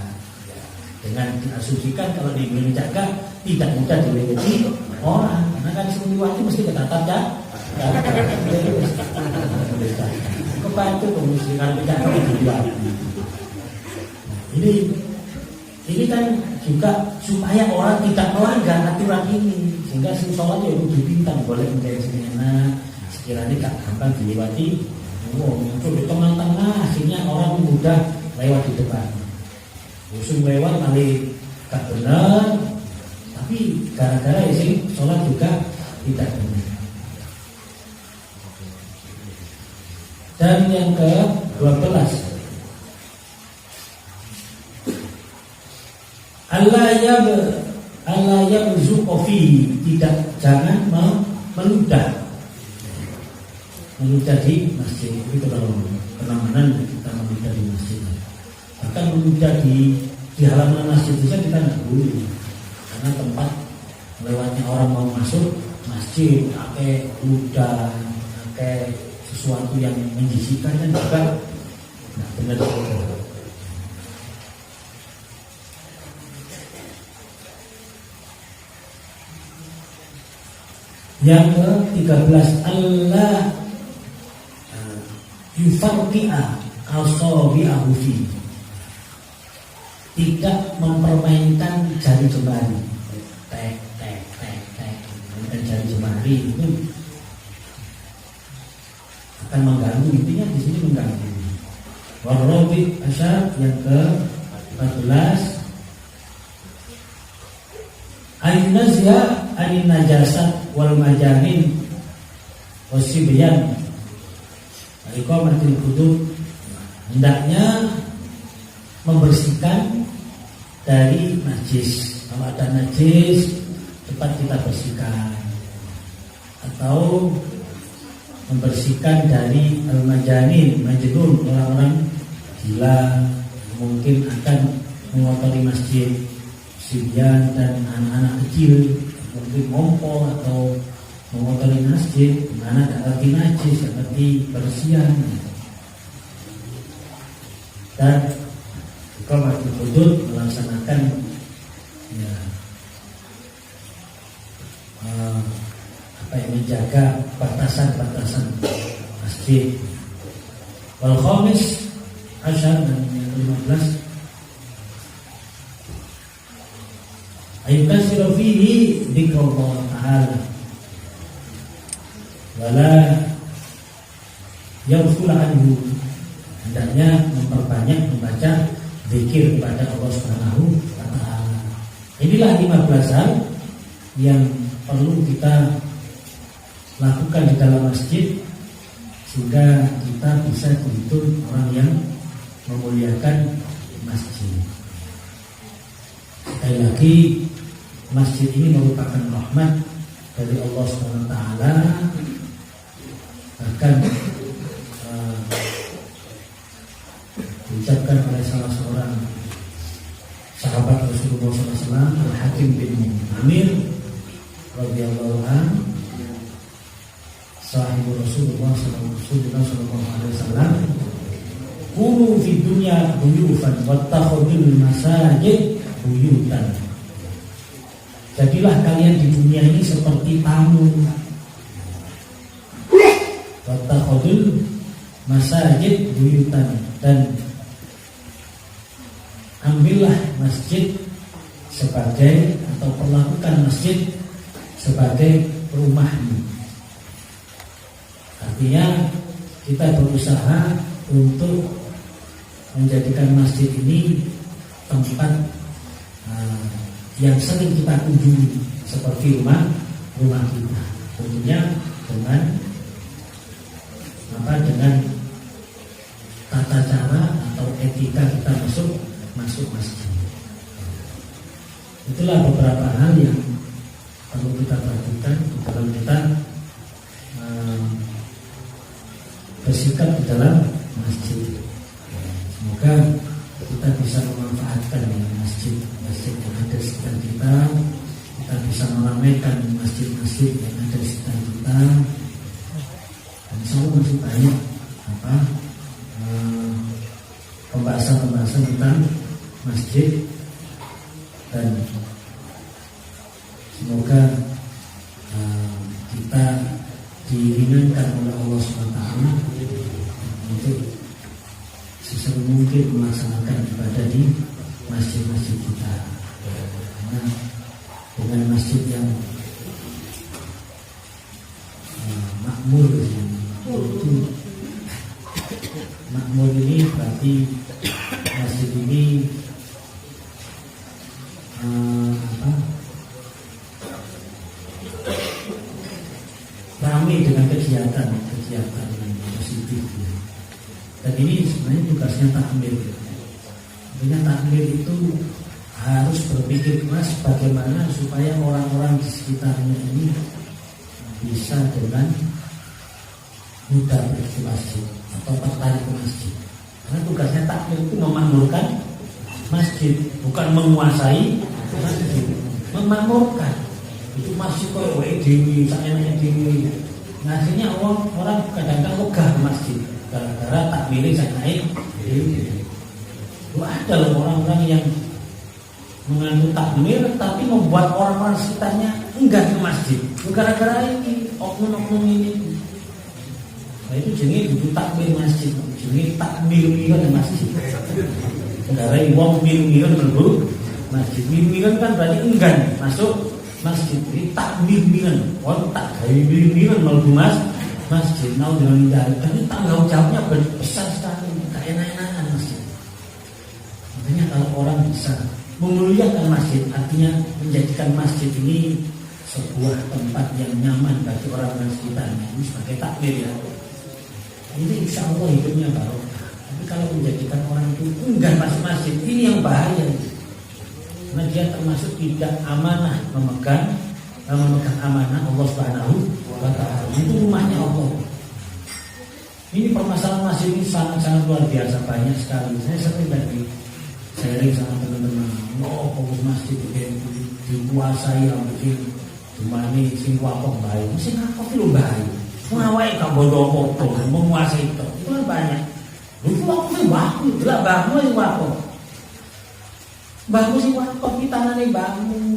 Dengan diasumsikan kalau diberi jaga tidak mudah dilewati orang. Karena kan semua mesti ketatap ya. Kebantu kemusikan tidak dilewati. Ini kan juga supaya orang tidak melanggar aturan ini, sehingga si sholatnya itu dipintang boleh menjadi enak, sekiranya gak gampang dilewati. Muncul di tengah-tengah, sehingga orang mudah lewat di depan. Usung lewat kali gak benar, tapi gara-gara isi sholat juga tidak benar. Dan yang ke-12, Allah yabzuqu fi, jangan meludah meludah di masjid itu kalau penanganan kita meludah di masjid. Bahkan meludah di halaman masjid saja kita nggak boleh, karena tempat lewatnya orang mau masuk masjid pakai ludah, pakai sesuatu yang menjijikan kan juga nggak benar. Yang ke-13, Allah yufarqi'a asabi'ahu fi, tidak mempermainkan jari jemari. Tek dan jari jemari itu akan mengganggu, intinya di sini mengganggu. Warabi asyar, yang ke-14, an-nazya anin najasat wal majanin wasibyan iqamatul hudud, hendaknya membersihkan dari najis. Kalau ada najis cepat kita bersihkan, atau membersihkan dari al-majanin, majnun, orang-orang gila mungkin akan mengotori masjid, sibyan dan anak-anak kecil mungkin ngompol atau mengotori masjid, mana tak ngerti najis, tak ngerti bersihan. Dan iqamatul hudud, melaksanakan menjaga batasan-batasan masjid. Wal khamis asyar, dan yang ke-15, ayukasiru fihi dzikrullah ta'ala wala yaghful anhu, hendaknya memperbanyak membaca zikir kepada Allah Subhanahu wa ta'ala. Inilah 15 hal yang perlu kita lakukan di dalam masjid sehingga kita bisa dihitung orang yang memuliakan masjid. Sekali lagi, masjid ini merupakan rahmat dari Allah SWT. Bahkan diucapkan oleh salah seorang sahabat Rasulullah SAW, Al-Hakim bin Amir radhiyallahu anhu, sahibu Rasulullah SAW, kunu fi dunya buyufan wattakhudul masajid buyutan. Jadilah kalian di dunia ini seperti tamu. Wattakhudul masajid buyutan, dan ambillah masjid sebagai, atau perlakukan masjid sebagai rumahmu. Artinya kita berusaha untuk menjadikan masjid ini tempat yang sering kita kunjungi seperti rumah kita. Tentunya dengan tata cara atau etika kita masuk masjid. Itulah beberapa hal yang perlu kita perhatikan dalam kita bersikap di dalam masjid. Semoga kita bisa memanfaatkan masjid yang ada di sekitar kita bisa meramaikan masjid-masjid yang ada di sekitar kita. Dan insya masih banyak pembahasan tentang masjid, dan semoga kita diringankan oleh Allah SWT untuk sesering mungkin melaksanakan ibadah di masjid-masjid kita. Karena dengan masjid yang makmur ini berarti masjid ini ramai dengan kegiatan yang positif. Dan ini sebenarnya tugasnya takmir. Artinya takmir itu harus berpikir keras bagaimana supaya orang-orang di sekitarnya ini bisa dengan mudah pergi ke masjid atau tertarik ke masjid. Karena tugasnya takmir itu memakmurkan masjid, bukan menguasai masjid, memakmurkan. Itu masjid kok dewi, sakjane dewi. Akhirnya orang kadang-kadang megah ke masjid gara-gara takmir sakjane dewi. Ada loh orang-orang yang menganut takmir tapi membuat orang-orang sekitarnya enggan ke masjid gara-gara ini oknum-oknum ini. Nah itu jenis itu takmir masjid, jenis takmir-miran masjid. Gara-gara wong mir-miran mlebu masjid. Mir-miran kan berarti enggan masuk masjid. Jadi takmir-miran, wong tak gawe mir-miran mlebu masjid. Nah dengan ini tanggung jawabnya besar sekali, gak enak-enakan masjid. Makanya kalau orang bisa memuliakan masjid, artinya menjadikan masjid ini sebuah tempat yang nyaman bagi orang-orang sekitarnya, ini sebagai takmir ya. Ini insya Allah hidupnya barokah. Tapi kalau menjadikan orang itu enggan masuk masjid, ini yang bahaya. Karena dia termasuk tidak amanah memegang amanah Allah Subhanahu wa Ta'ala. Itu rumahnya Allah. Ini permasalahan masjid ini sangat-sangat luar biasa, banyak sekali. Saya sering tadi sharing sama teman-teman. Pengurus masjid dikuasai yang mungkin cuma ini sing wakaf baik, sing wakaf itu baik. Mengawai kamu bodoh menguasai itu kan banyak. Itu wakaf sih wakaf, jelas bahmu sing wakaf. Bahmu sing wakaf kita nane bahmu,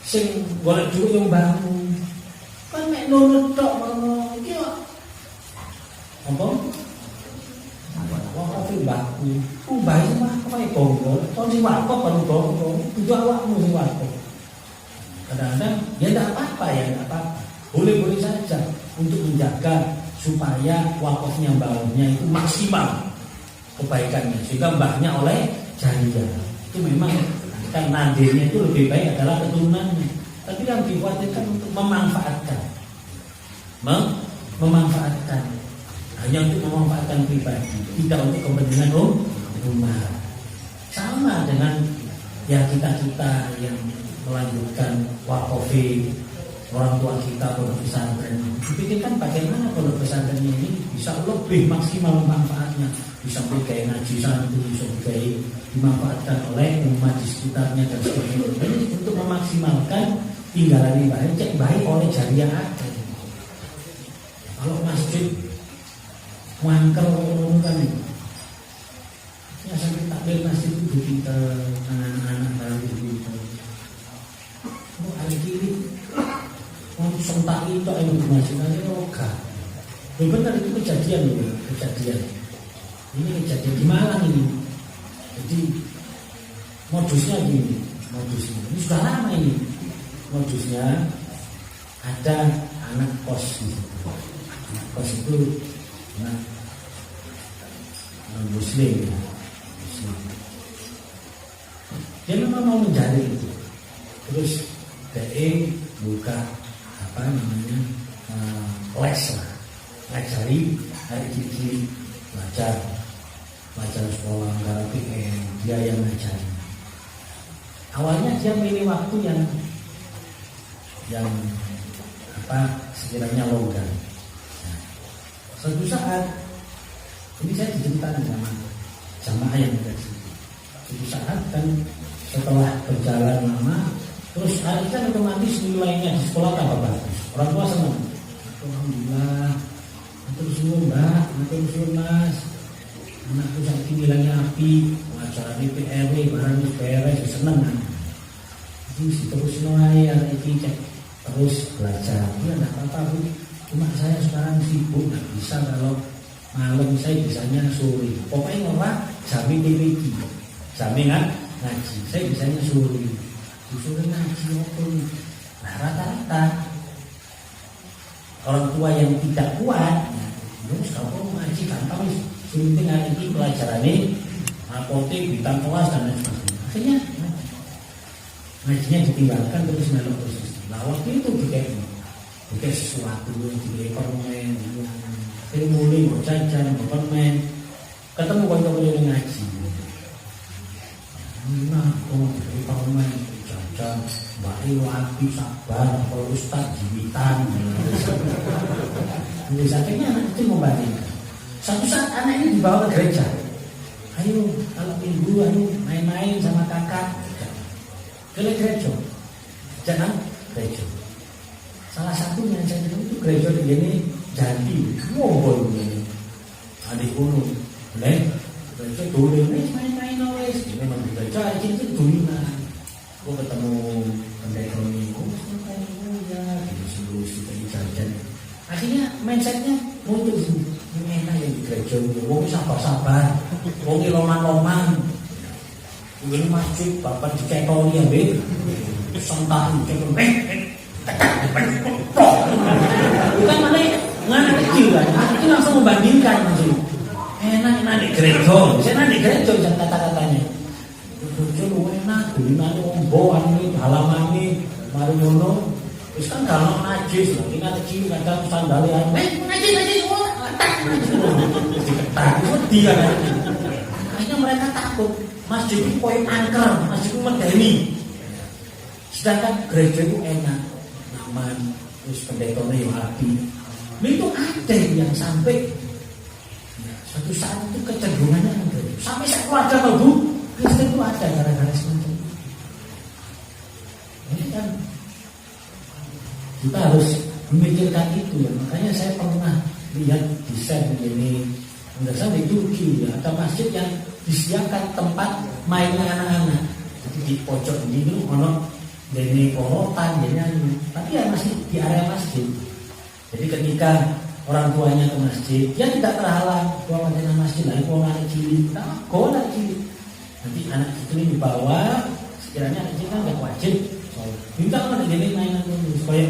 sing golek duit yang bahmu. Kan mek nurut tok ngono iki kok. Apa? Wakaf sing bahmu. Baik mah apa ya bonggol, kalau si wakaf baru bonggol, itu awakmu si wakaf. Kadang-kadang ya tidak apa-apa ya, tidak apa-apa. Boleh-boleh saja untuk menjaga supaya wakafnya mbahnya itu maksimal kebaikannya, sehingga mbahnya oleh jariah. Itu memang kan nadirnya itu lebih baik adalah keturunannya. Tapi yang dikhawatirkan untuk memanfaatkan, hanya untuk memanfaatkan pribadi, tidak untuk kepentingan rumah. Sama dengan ya kita yang melanjutkan wakaf orang tua kita pondok pesantren. Dipikirkan bagaimana pondok pesantren ini bisa lebih maksimal manfaatnya, bisa bergaya ngaji santri, bisa bergaya dimanfaatkan oleh umat di sekitarnya dan sebagainya. Ini untuk memaksimalkan tinggalan baik, cek baik oleh jariah ada. Kalau masjid wangkel kan ya sampai takbir masjid itu kita anak-anak baru itu. Oh hari kiri waktu sentak itu yang masjid nanti roga. Benar itu kejadian. Ini kejadian di Malang ini. Jadi modusnya gini, ini sudah lama ini. Modusnya ada anak kos. Anak kos itu Muslim ya. Dia memang mau mencari itu. Terus DE buka les lah, ngajari hari kiri belajar sekolah nggak PM, dia yang ngajari. Awalnya dia milih waktu yang sekiranya longgar. Nah, suatu saat ini saya diceritakan sama jamaah yang ada di situ. Suatu saat kan setelah berjalan lama, terus hari kan otomatis nilainya di sekolah tambah bagus. Orang tua senang. Alhamdulillah, matur suwun Mbak, matur suwun Mas. Anakku saiki nilainya api, pengajaran PRW barang wis beres, seneng kan. Jadi terus wae arek iki cek terus belajar. Ya enggak apa-apa Bu. Cuma saya sekarang sibuk, enggak bisa kalau malam saya bisanya sore. Pokoknya ora jamin DPG. Jamin kan ngaji. Saya bisanya sore. Sore ngaji opo. Nah, rata-rata orang tua yang tidak kuat, terus kalau ngaji gampang wis penting hari ini pelajarannya apotek, bintang kelas dan lain sebagainya. Akhirnya ngajinya ditinggalkan terus melok terus. Nah waktu itu bukan sesuatu di permen, akhirnya mulai mau jajan, mau permen, ketemu kantor-kantor ngaji. Nah, di permen, Jangan bari wapi sabar kalau ustaz jiwitan. Jadi akhirnya anak itu membandingkan. Suatu saat anak ini dibawa ke gereja. Ayo kalau minggu ayo main-main sama kakak. Ke gereja. Jangan gereja. Salah satunya saya itu gereja ini jadi ngobrol ini. Adik unu, nih gereja dulu nih main-main wes. Memang di gereja itu dunia. Aku ketemu pendeta ini, ya, disuruh jajan. Akhirnya mindsetnya muncul sih, ini enak yang di gereja, wong sabar-sabar, wong loman-loman, ini masjid, bapak dicekoli ya, be, sentah dicekoli, bukan mana anak kecil kan, anak kecil langsung membandingkan masih, enak di gereja, saya di gereja kata-katanya. Gereja lu enak, gulinane ombo, halaman ini, mari ngono. Terus kan kalau najis, lagi kan kecil, kadang sandali najis, tak, itu dia kan. Akhirnya mereka takut, masjid itu koyo angker, masjid itu medeni. Sedangkan gereja itu enak, nyaman, terus pendetanya yang rapi. Itu ada yang sampai suatu saat itu kecenderungannya sampai sekeluarga mau bu. Kristen itu ada gara-gara semacam itu. Ini kan kita harus memikirkan itu ya. Makanya saya pernah lihat desain ini, enggak sampai Turki ya, ada masjid yang disediakan tempat mainnya anak-anak. Jadi di pojok ini ono dene korotan, nyanyi. Tapi ya masih di area masjid. Jadi ketika orang tuanya ke masjid, dia tidak terhalang. Tua macam masjid lah, itu anak cilik, kau anak cilik. Nanti anak itu dibawa, sekiranya anak itu kan nggak wajib, minta mana jadi mainan itu supaya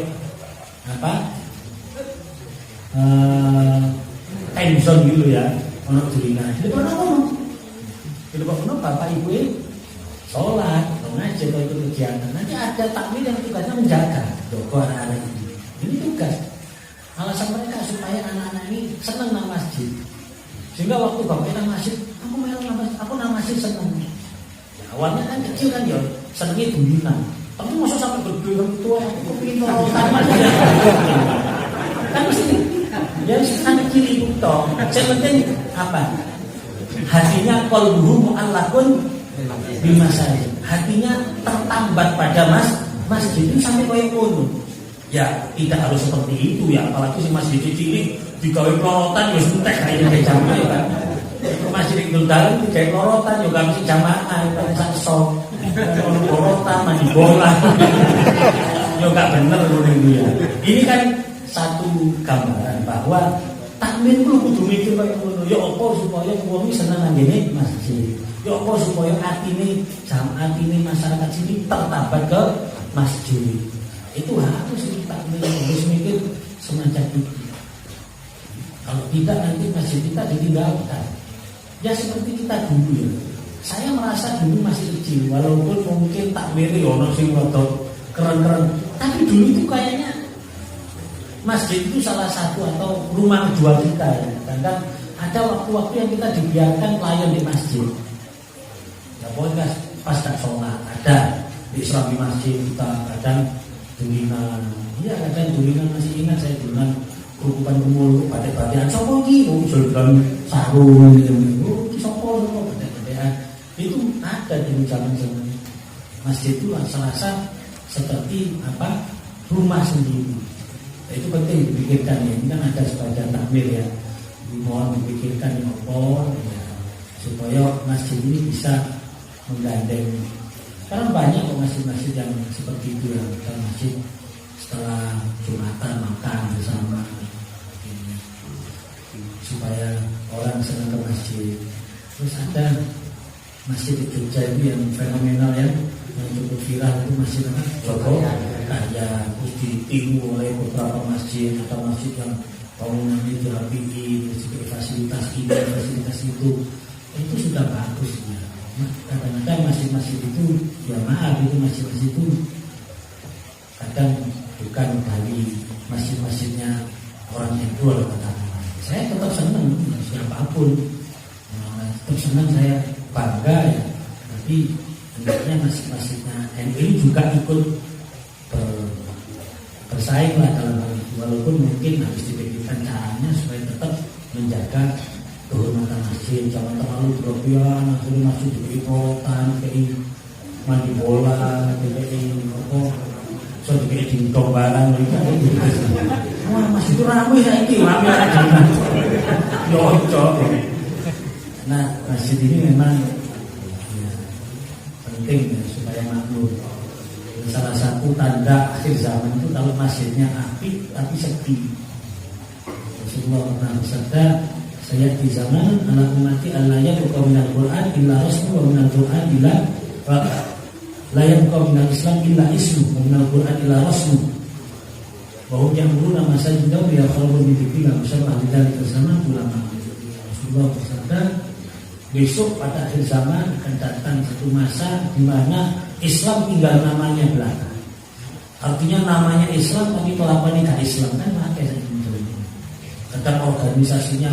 apa? Tension gitu ya, anak tulinan. Jadi pernah bapak ibu sholat, ngaji atau itu kegiatan. Nanti ada takmir yang tugasnya menjaga, doa anak-anak ini. Ini tugas. Alasan mereka supaya anak-anak ini senang nang masjid. Sehingga waktu bapak nang masjid, aku nang masjid senang. Ya, awalnya kan kecil kan ya, senangnya dulinan. Tapi masa sampai gede tua, aku pengen norotan masjid. Kan mesti, ya sampai kiri itu toh. Yang penting apa? Hatinya qalbuhu mu'allaqun bimasajid. Hatinya tertambat pada masjid itu sampai koyo ngono. Ya tidak harus seperti itu ya, apalagi si masjid cilik digawe pelorotan ya suntek kayaknya jamaah ya kan. Masjid itu dalam digawe pelorotan juga mesti jamaah kan sakso. Pelorotan mandi bola. Ya enggak bener ngono itu ya. Ini kan satu gambaran bahwa takmir itu kudu mikir kaya ngono. Ya apa supaya wong iki seneng nang ngene masjid. Ya apa supaya atine masyarakat sini tertambat ke masjid. Itu harus kita harus mikir semacam itu. Kalau tidak nanti masjid kita ditinggalkan. Ya seperti kita dulu ya. Saya merasa dulu masih kecil, walaupun mungkin takmir ono sing rada keren-keren, tapi dulu itu kayaknya masjid itu salah satu atau rumah kedua kita ya. Kadang ada waktu-waktu yang kita dibiarkan pelayan di masjid. Ya pokoknya pas tak sholat ada di Islam di masjid kita kadang dulinan, iya kadang dulinan masih ingat saya dulinan kerukupan kumul batik-batikan sopo iki jualan sarung gitu, sopo batik-batikan itu ada di zaman-zaman masjid itu serasa seperti apa rumah sendiri. Itu penting dipikirkan ya, ini kan ada sebagian takmir ya, mohon dipikirkan ya, supaya masjid ini bisa menggandeng. Karena banyak kok masjid-masjid yang seperti itu ya, kita masjid setelah Jumatan makan bersama, supaya orang senang ke masjid. Terus ada masjid di Jogja itu yang fenomenal ya, yang cukup viral itu masjid apa? Joko Karya, terus ditiru oleh beberapa masjid atau masjid yang bangunannya dirapiin, fasilitas ini, fasilitas itu sudah bagus ya. Kadang-kadang masjid-masjid itu ya maaf itu masjid-masjid itu kadang bukan dari masjid-masjidnya orang yang dua katakan. Saya tetap senang siapapun, tetap senang saya bangga ya. Tapi hendaknya masjid-masjidnya NU juga ikut bersaing lah dalam hal itu, walaupun mungkin harus dipikirkan caranya supaya tetap menjaga kehormatan masjid, jangan terlalu berlebihan, akhirnya masjid diberi porotan, kayak mandi bola, kayak apa, so kayak dingdong barang, wah masjid itu ramai ya ini, ramai aja, yocok. Nah masjid ini memang ya, penting ya, supaya makmur. Salah satu tanda akhir zaman itu kalau masjidnya apik tapi sepi. Rasulullah pernah bersabda, saya di zaman anak umati alaya buka minal Quran illa rasmu wa minal Quran illa layak buka minal Islam illa ismu wa minal Quran illa rasmu. Bahwa yang guru nama saya juga biar kalau bermimpi nggak bisa bahkan bersama ulama. Rasulullah bersabda, besok pada akhir zaman akan datang satu masa di mana Islam tinggal namanya belaka. Artinya namanya Islam tapi kelakuannya gak Islam, kan pakai saja. Kadang organisasinya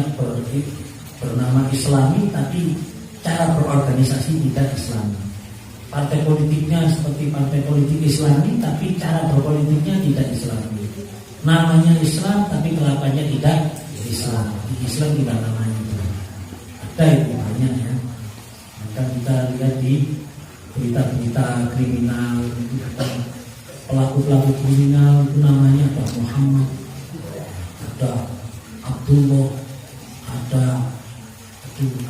bernama Islami tapi cara berorganisasi tidak Islami. Partai politiknya seperti partai politik Islami tapi cara berpolitiknya tidak Islami. Namanya Islam tapi kelakuannya tidak Islam. Islam tidak namanya. Ada itu banyak ya. Maka kita lihat di berita-berita kriminal, pelaku-pelaku kriminal itu namanya ada Muhammad, ada Abdullah, ada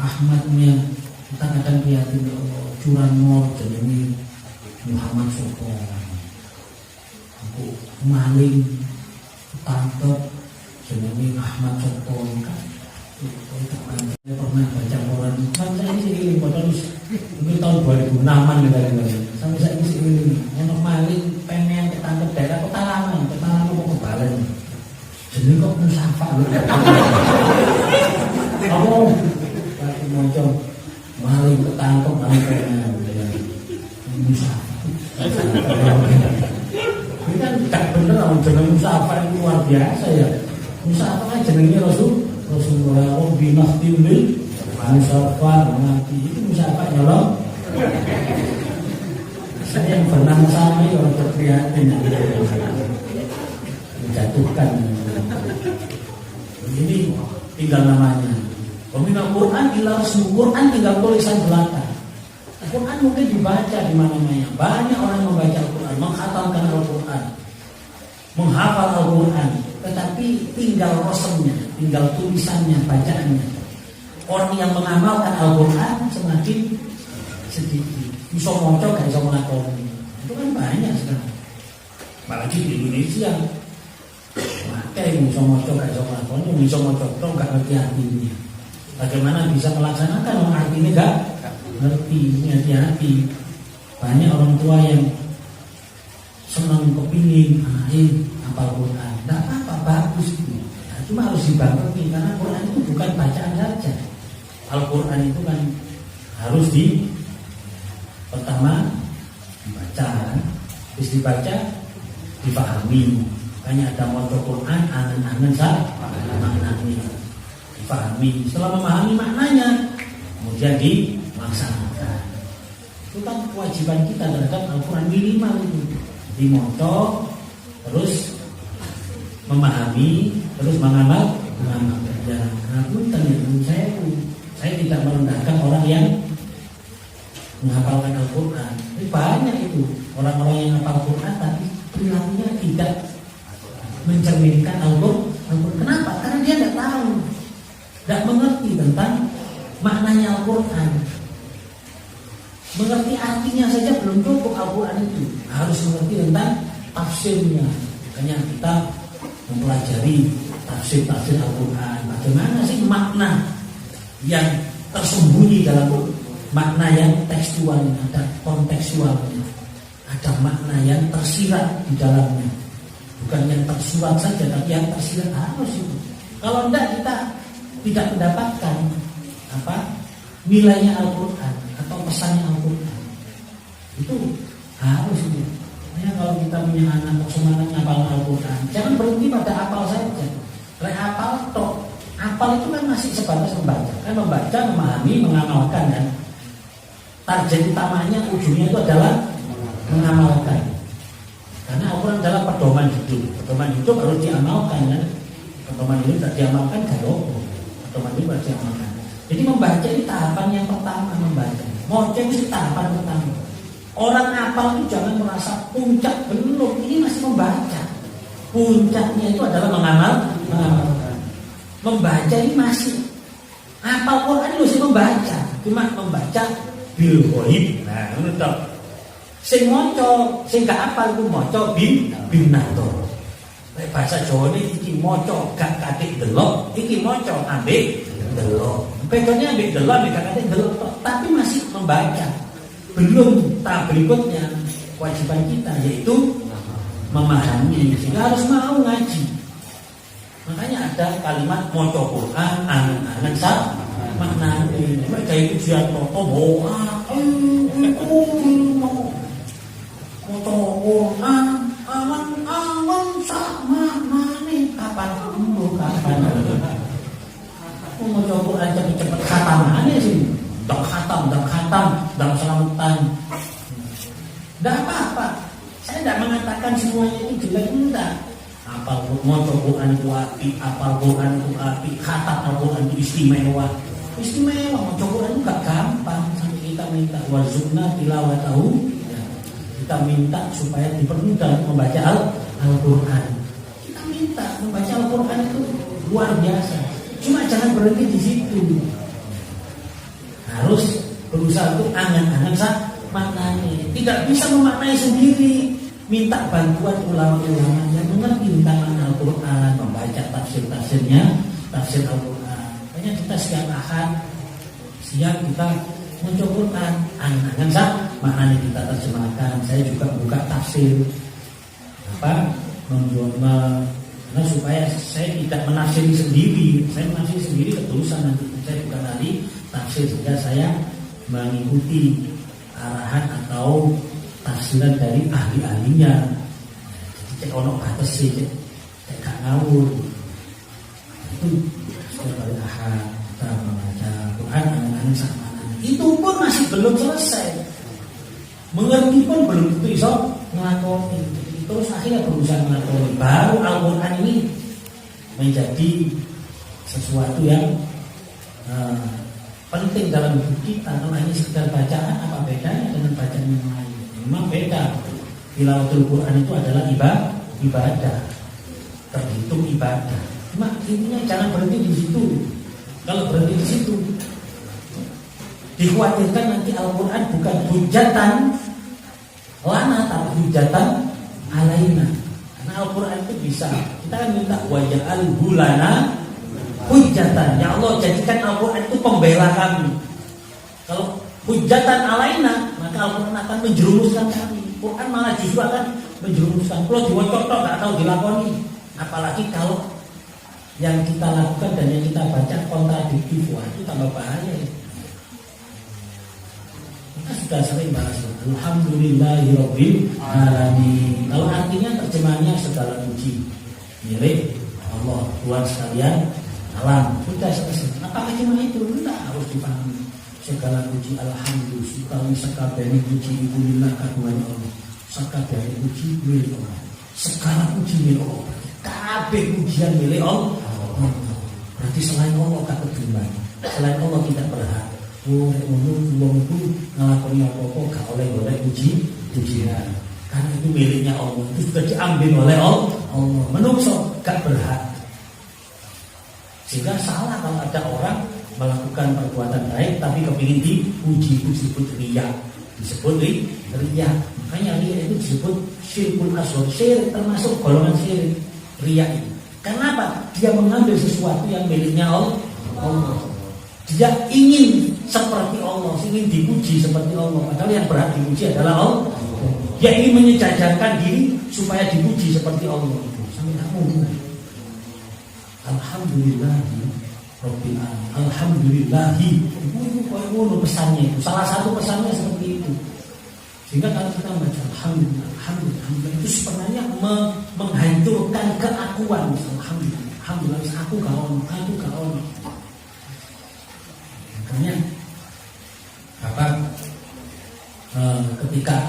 Ahmadnya. Kita kadang lihatin curanmor jadi Muhammad Sopo, aku maling tangkep jadi Ahmad Sopo kan. Saya pernah baca koran, saya ini padahal mungkin tahun 2006-an sampai saya ini yang maling pengen ketangkep daerah Petalaman mau kebalen. Jadi kok musafah kamu lagi moncong maling ketangkep pengen musafah. Ini kan tidak benar orang jeneng musafah itu luar biasa ya. Musafah kan jenengnya Rasulullah binah timbil musafah nanti itu musafah nyolong. Saya yang bernama sama orang terprihatin menjatuhkan. Ini tinggal namanya. Peminat Quran illa rasmu, Quran tinggal tulisan belakang. Quran mungkin dibaca di mana-mana. Banyak orang membaca Al-Quran, menghatamkan Al-Quran, menghafal Al-Quran, tetapi tinggal rosemnya, tinggal tulisannya, bacaannya. Orang yang mengamalkan Al-Quran semakin sedikit. Bisa moncok, gak bisa melakoni. Itu kan banyak sekarang. Apalagi di Indonesia. Makai bisa moncok, gak bisa melakoni. Bisa moncok, gak ngerti artinya. Bagaimana bisa melaksanakan artinya gak ngerti, hati-hati. Banyak orang tua yang senang kepingin hafal Quran. Tidak apa-apa, bagus itu. Nah, cuma harus dibangun karena Quran itu bukan bacaan saja. Al-Quran itu kan harus pertama dibaca, terus dibaca, dipahami. Makanya ada moto Quran, angan-angan maknanya dipahami. Setelah memahami maknanya, kemudian dilaksanakan. Itu kan kewajiban kita terhadap Al-Quran minimal itu. Dimoto, terus memahami, terus mengamal. Ya, saya tidak merendahkan orang yang menghafalkan Al-Quran. Ini banyak itu orang-orang yang menghafal Al-Quran tapi perilakunya tidak mencerminkan Al-Quran. Kenapa? Karena dia tidak tahu, tidak mengerti tentang maknanya Al-Quran. Mengerti artinya saja belum cukup. Al-Quran itu harus mengerti tentang tafsirnya. Makanya kita mempelajari tafsir Al-Quran. Bagaimana sih makna yang tersembunyi dalam makna yang tekstual, ada kontekstualnya, ada makna yang tersirat di dalamnya, bukan yang tersurat saja, tapi yang tersirat harus itu. Kalau tidak kita tidak mendapatkan nilainya Al-Quran atau pesannya Al-Quran. Itu harus itu. Makanya kalau kita punya anak semangat ngapal Al-Quran, jangan berhenti pada apal saja. Apal tok. Apal itu kan masih sebatas membaca, kan membaca, memahami, mengamalkan kan. target utamanya, ujungnya itu adalah mengamalkan. Karena Al-Quran adalah pedoman hidup. Pedoman hidup harus diamalkan kan. Pedoman hidup tidak diamalkan kalau pedoman hidup harus diamalkan. Jadi membaca ini tahapan yang pertama, membaca. Moce itu tahapan pertama. Orang hafal itu jangan merasa puncak, belum, ini masih membaca. Puncaknya itu adalah mengamalkan. Membaca ini masih hafal Quran itu masih membaca. Cuma membaca bil ghaib. Nah, itu sing maca, sing gak hafal iku maca binato. Nek bahasa Jawa iki maca gak katik delok, iki maca ambek delok. Bedanya ambek delok nek gak katik delok, tapi masih membaca. Belum tahap berikutnya kewajiban kita yaitu memahami, sehingga harus mau ngaji. Makanya ada kalimat maca Quran angen-angen sak maknane. Nek kaya ujian toto boa maca Quran angen-angen sak maknane kapan maca Quran cepet-cepet khatamane sih. Dak khatam, dak selamatan. Tidak apa-apa. Saya tidak mengatakan semuanya ini jelek, enggak. Apal maca Quran itu api, apal Quran itu api, khatam Al-Quran itu istimewa. Istimewa, maca Quran itu gak gampang. Sampai kita minta warzuqna tilawatahu. Kita minta supaya dipermudah membaca Al-Quran. Kita minta membaca Al-Quran itu luar biasa. Cuma jangan berhenti di situ. Harus berusaha untuk angan-angan maknanya. Tidak bisa memaknai sendiri. Minta bantuan ulama-ulama yang mengerti tentang Al-Quran, membaca tafsir-tafsirnya, tafsir Al-Quran. Makanya kita setiap ahad, siang kita mencoba Quran, angan-angan maknanya kita terjemahkan. Saya juga buka tafsir karena supaya saya tidak menafsiri sendiri. Saya menafsiri sendiri ketulusan nanti. Saya bukan ahli tafsir, sehingga saya mengikuti arahan atau tafsiran dari ahli-ahlinya. Jadi cek ono batas sih, cek gak ngawur. Itu setiap hari ahad kita membaca Quran angan-angan sama. Itu pun masih belum selesai. Mengerti pun belum tentu bisa ngelakoni. Terus akhirnya berusaha ngelakoni. Baru Al-Quran ini menjadi sesuatu yang penting dalam hidup kita. Kalau hanya sekedar bacaan, apa bedanya dengan bacaan yang lain? Memang beda. Tilawatul Quran itu adalah ibadah, terhitung ibadah. Cuma intinya jangan berhenti di situ. Kalau berhenti di situ, dikhawatirkan nanti Al-Quran bukan hujatan lana, tapi hujatan alaina. Karena Al-Quran itu bisa, kita kan minta waja'al bulana hujatan. Ya Allah, jadikan Al-Quran itu pembela kami. Kalau hujatan alaina, maka Al-Quran akan menjerumuskan kami. Quran malah justru akan menjerumuskan. Kalau diwacok-tok gak tahu dilakoni. Apalagi kalau yang kita lakukan dan yang kita baca kontradiktif, wah itu tambah bahaya ya. Kita sudah sering bahas Alhamdulillahirabbil alamin. Kalau artinya terjemahannya segala puji milik Allah, Tuhan sekalian alam. Sudah selesai. Apakah cuma itu? Tidak, harus dipahami. Segala puji alhamdulillah, sukami sekabehane puji iku lillah kagungan Allah. Sekabehane puji milik Allah. Segala puji milik Allah. Kabeh pujian milik Allah. Berarti selain Allah gak keduman. Selain Allah tidak berhak. Wong itu ngelakoni apa-apa gak oleh pujian. Karena itu miliknya Allah. Itu sudah diambil oleh Allah. Menungso gak berhak. Sehingga salah kalau ada orang melakukan perbuatan baik tapi kepingin dipuji, itu disebut riya. Disebut riya. Makanya riya itu disebut syirkul asghar. Syirik termasuk golongan syirik. Riya itu. Kenapa? Dia mengambil sesuatu yang miliknya Allah. Dia ingin seperti Allah, ingin dipuji seperti Allah. Padahal yang berhak dipuji adalah Allah. Dia ingin menyejajarkan diri supaya dipuji seperti Allah. Sampai kamu Alhamdulillahi Rabbil alamin. Alhamdulillahi. Itu pesannya itu. Salah satu pesannya seperti itu. Sehingga kalau kita membaca Alhamdulillah itu sebenarnya menghancurkan keakuan. Alhamdulillah aku kawan. Makanya ketika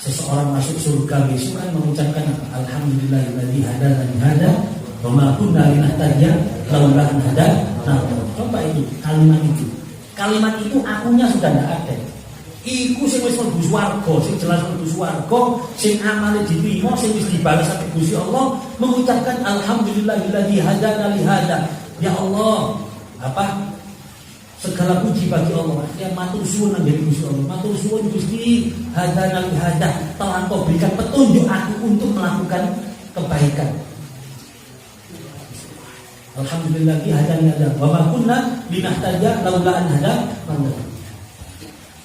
seseorang masuk surga besok kan mengucapkan alhamdulillahilladzi hadana li hada wa ma kunna linahtadiya laula an hadana. Coba itu kalimat itu akunya sudah tidak ada. Iku sing wis mlebu swarga, sing jelas mlebu swarga, sing amale diterima, sing wis dibalas sampai Gusti Allah mengucapkan alhamdulillahilladzi hadana li hada. Ya Allah, segala puji bagi Allah. Yang matur suwun nang Gusti Allah. Matur suwun Gusti hadana li hada, telah Kau berikan petunjuk aku untuk melakukan kebaikan. Alhamdulillah hadana li hada wa ma kunna linahtadiya laula an hadana.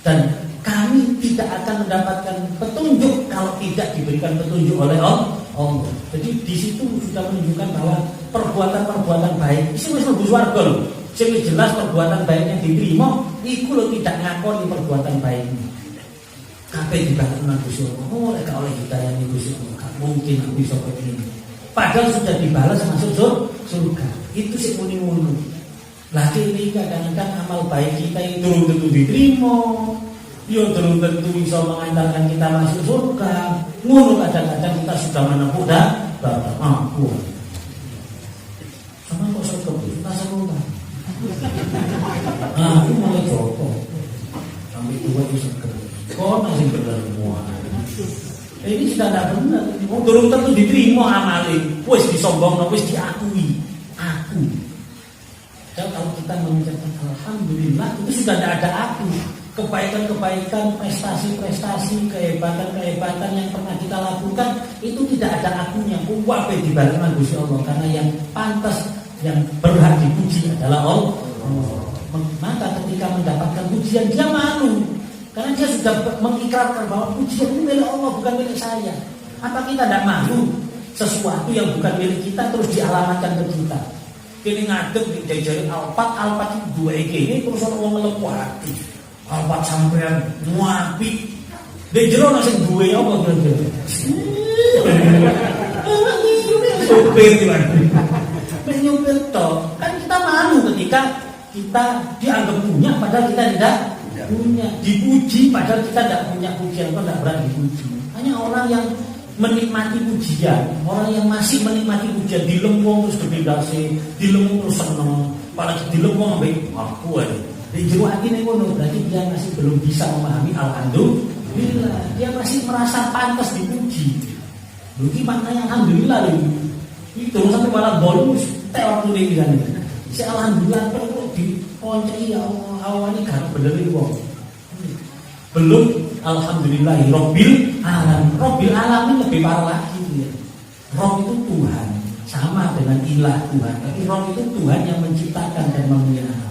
Dan kami tidak akan mendapatkan petunjuk kalau tidak diberikan petunjuk oleh Allah. Jadi di situ sudah menunjukkan bahwa perbuatan-perbuatan baik itu wis mlebu swarga lho. Sing jelas perbuatan baiknya diterima, iku lho tidak ngakoni perbuatan baiknya. Kabeh dibantu nang Gusti Allah. Lek oleh hidayah niku Gusti Allah, gak mungkin aku bisa begini. Padahal sudah dibalas masuk surga. Itu sing muni-muni. Lah iki kadang-kadang amal baik kita itu durung tentu diterima. Yo durung tentu bisa mengantarkan kita masuk surga. Ngono kadang-kadang kita sudah menempuh bapak aku. Sama kok surga kita surga. Aku mulai joko. Sampai tua itu surga. Kok masih benar semua. Ini sudah tidak benar. Durung tentu diterima amale. Wis disombongno, wis diakui. Aku. Kalau kita mengucapkan alhamdulillah itu sudah tidak ada aku. Kebaikan-kebaikan, prestasi-prestasi, kehebatan-kehebatan yang pernah kita lakukan itu tidak ada akunya. Kuwabe dibalas Gusti Allah karena yang pantas, yang berhak dipuji adalah Allah. Maka ketika mendapatkan pujian dia malu karena dia sudah mengikrarkan bahwa pujian ini milik Allah bukan milik saya. Apa kita tidak malu sesuatu yang bukan milik kita terus dialamatkan ke kita? Kini ngadeg di jajarin Alphard itu dua ini terus orang ngelepu hati. Alphard sampean muapi. Di jero nang sing duwe apa kira-kira? Sopir kan. Menyopir toh. Kan kita malu ketika kita dianggap punya padahal kita tidak punya. Dipuji padahal kita tidak punya pujian, kita tidak berani dipuji. Hanya orang yang menikmati pujian, orang yang masih menikmati pujian di lembong terus berdasi, di lembong terus seneng, apalagi di lembong sampai aku aja. Di jero atine ngono berarti dia masih belum bisa memahami alhamdulillah. Dia masih merasa pantas dipuji. Iki maknanya alhamdulillah lho. Itu sampai malah bonus teh waktu ini kan. Si alhamdulillah kok diponcei ya Allah ini gak bener iki wong. Belum alhamdulillahi rabbil alamin. Rabbil alamin lebih parah lagi ya. Rob itu Tuhan, sama dengan ilah Tuhan. Tapi Rob itu Tuhan yang menciptakan dan memelihara.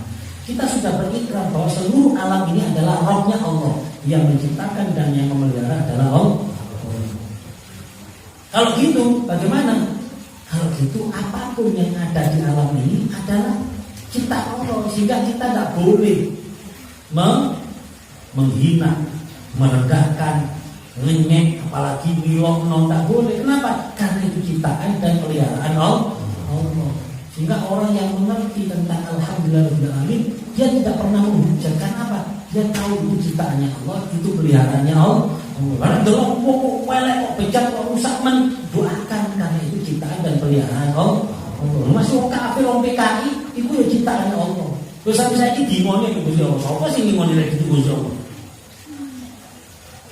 Kita sudah berikrar bahwa seluruh alam ini adalah Robnya Allah, yang menciptakan dan yang memelihara adalah Allah. Kalau gitu, bagaimana? Kalau gitu, apapun yang ada di alam ini adalah ciptaan Allah, sehingga kita tidak boleh menghina, merendahkan, ngenyek, apalagi milokno, tak boleh. Kenapa? Karena itu ciptaan dan peliharaan Allah. Sehingga orang yang mengerti tentang alhamdulillahirrahmanirrahim, dia tidak pernah menghujatkan apa? Dia tahu itu ciptaannya Allah, itu peliharaannya Allah. Karena delok kok welek kok bejat kok rusak doakan karena itu ciptaan dan peliharaan Allah. Masih orang kafir orang PKI, itu ya ciptaan Allah. Terus sampai saya ini dimoni ke Gusti Allah. Siapa sih ngimoni lagi itu Gusti Allah?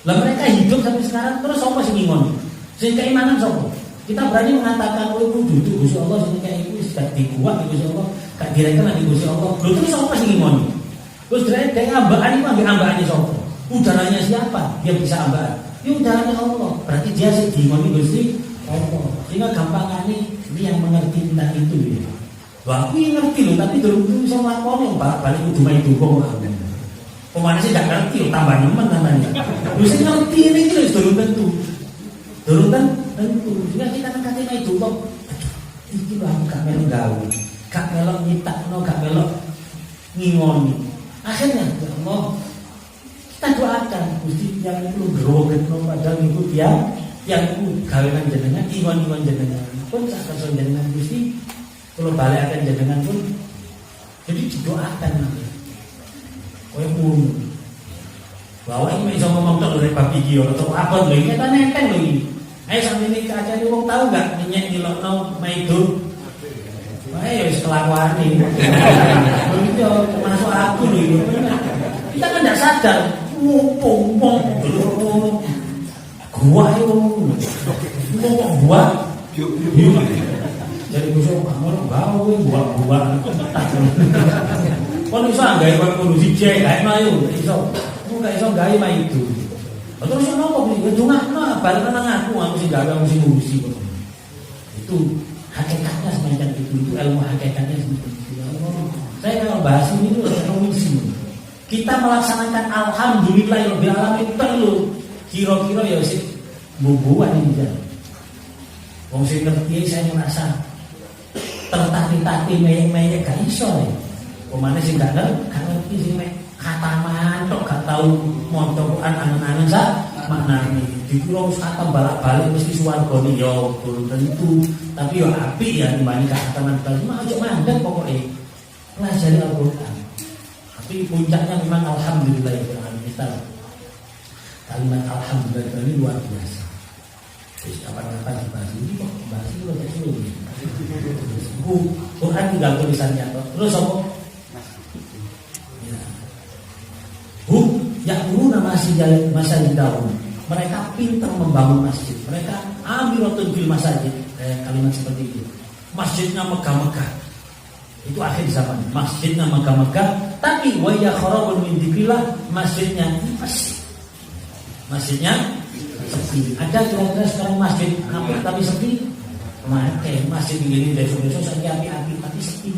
Lah mereka hidup sampai sekarang terus siapa sih ngimoni? Sing keimanan siapa? Kita berani mengatakan oh itu duduk Gusti Allah sing kayak itu sudah dikuat Gusti Allah, gak direken lagi Gusti Allah. Lho terus siapa sih ngimoni? Terus dhek ambaan itu ambil ambane siapa? Udaranya siapa? Dia bisa ambaan. Ya udaranya Allah. Berarti dia sih ngimoni Gusti Allah. Sehingga gampangane ini yang mengerti tentang itu ya. Wah, aku ngerti loh, tapi durung bisa nglakoni balik kudu main dukung. Pemane sih gak ngerti loh, tambah nemen namanya. Wis ngerti ini wis durung tentu. Durung tentu. Sehingga kita nekati main dukung. Iki lho aku gak melok gawe. Gak melok nyitakno, gak melok ngingoni. Akhirnya ya Allah, kita doakan Gusti yang itu grogetno padahal itu dia yang itu gawean jenengan, iman-iman jenengan. Pun sak kersa jenengan Gusti kalau balik akan jenengan pun jadi didoakan kowe ngono. Bahwa ini bisa ngomong tok lho bab iki ora tok abot lho iki kan enteng lho iki. Ayo sampe iki kacane wong tau enggak nyek nyelokno maido. Ayo wis kelakuan iki. Yo masuk aku lho iki. Kita kan enggak sadar mumpung gua itu mumpung gua jadi musuh kamu gawe gua kon iso gawe waktu siji gawe mayu iso gak iso gawe mayu itu terus nopo iki ndongakno bal nang aku sing gawe aku sing ngurusi itu hakikatnya semacam itu ilmu hakikatnya seperti itu. Saya kalau bahas ini itu komisi kita melaksanakan alhamdulillahirabbil alamin perlu kira-kira ya sih bubuan ini kan wong sing ngerti saya merasa tertati-tati meyek-meyek gak iso ya pemane sing gak ngerti sing mek khataman tok gak tau maca Quran angen-angen sak maknane dikira wis khatam balak-balik mesti swargane ya belum tentu tapi yo apik ya timbang khataman terus aja mandek pokoke pelajari Al-Qur'an tapi puncaknya memang alhamdulillah kita kalimat alhamdulillah ini luar biasa. Terus kapan-kapan dibahas ini kok bahas ini loh kecil ini. Quran tinggal tulisannya terus apa? Ya. Yang dulu nama masjid daun. Mereka pintar membangun masjid. Mereka amiratun fil masjid. Kalimat seperti itu. Masjidnya megah-megah. Itu akhir zaman. Masjidnya megah-megah. Tapi wa yakhrabun min dzikrillah masjidnya masih. Masjidnya sepi. Ada kira-kira sekarang masjid apa tapi sepi? Makai masjid begini besok-besok saja api-api tapi sepi.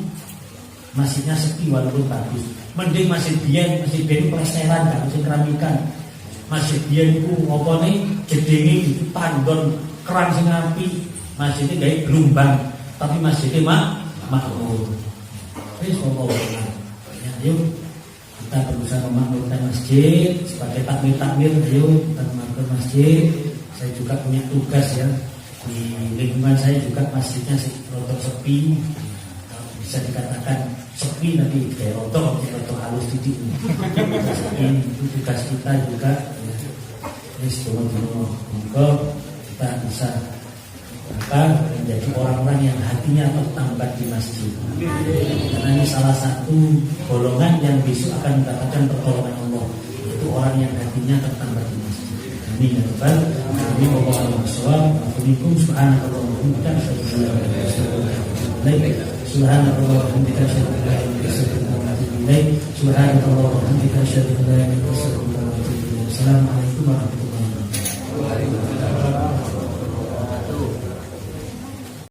Masjidnya sepi walaupun bagus. Mending masjid biyen plesteran kan masjid keramikan. Masjid biyen iku apa nih jedenge itu tandon keran sing api. Masjidnya gawe gelombang tapi masjidnya makmur. Wis pokoke. Ya, yuk kita berusaha memakmurkan masjid sebagai takmir, ayo kita memakmurkan masjid. Saya juga punya tugas ya di lingkungan saya juga masjidnya rotok sepi, bisa dikatakan sepi nanti kayak rotok halus titik ini. Itu tugas kita juga. Ini semoga kita bisa menjadi orang-orang yang hatinya tertambat di masjid. Karena ini salah satu golongan yang besok akan mendapatkan pertolongan Allah, yaitu orang yang hatinya tertambat di masjid. Amin ya rabbal alamin. Wallahu a'lam. Subhanallah wa bihamdihi. Assalamualaikum warahmatullahi wabarakatuh.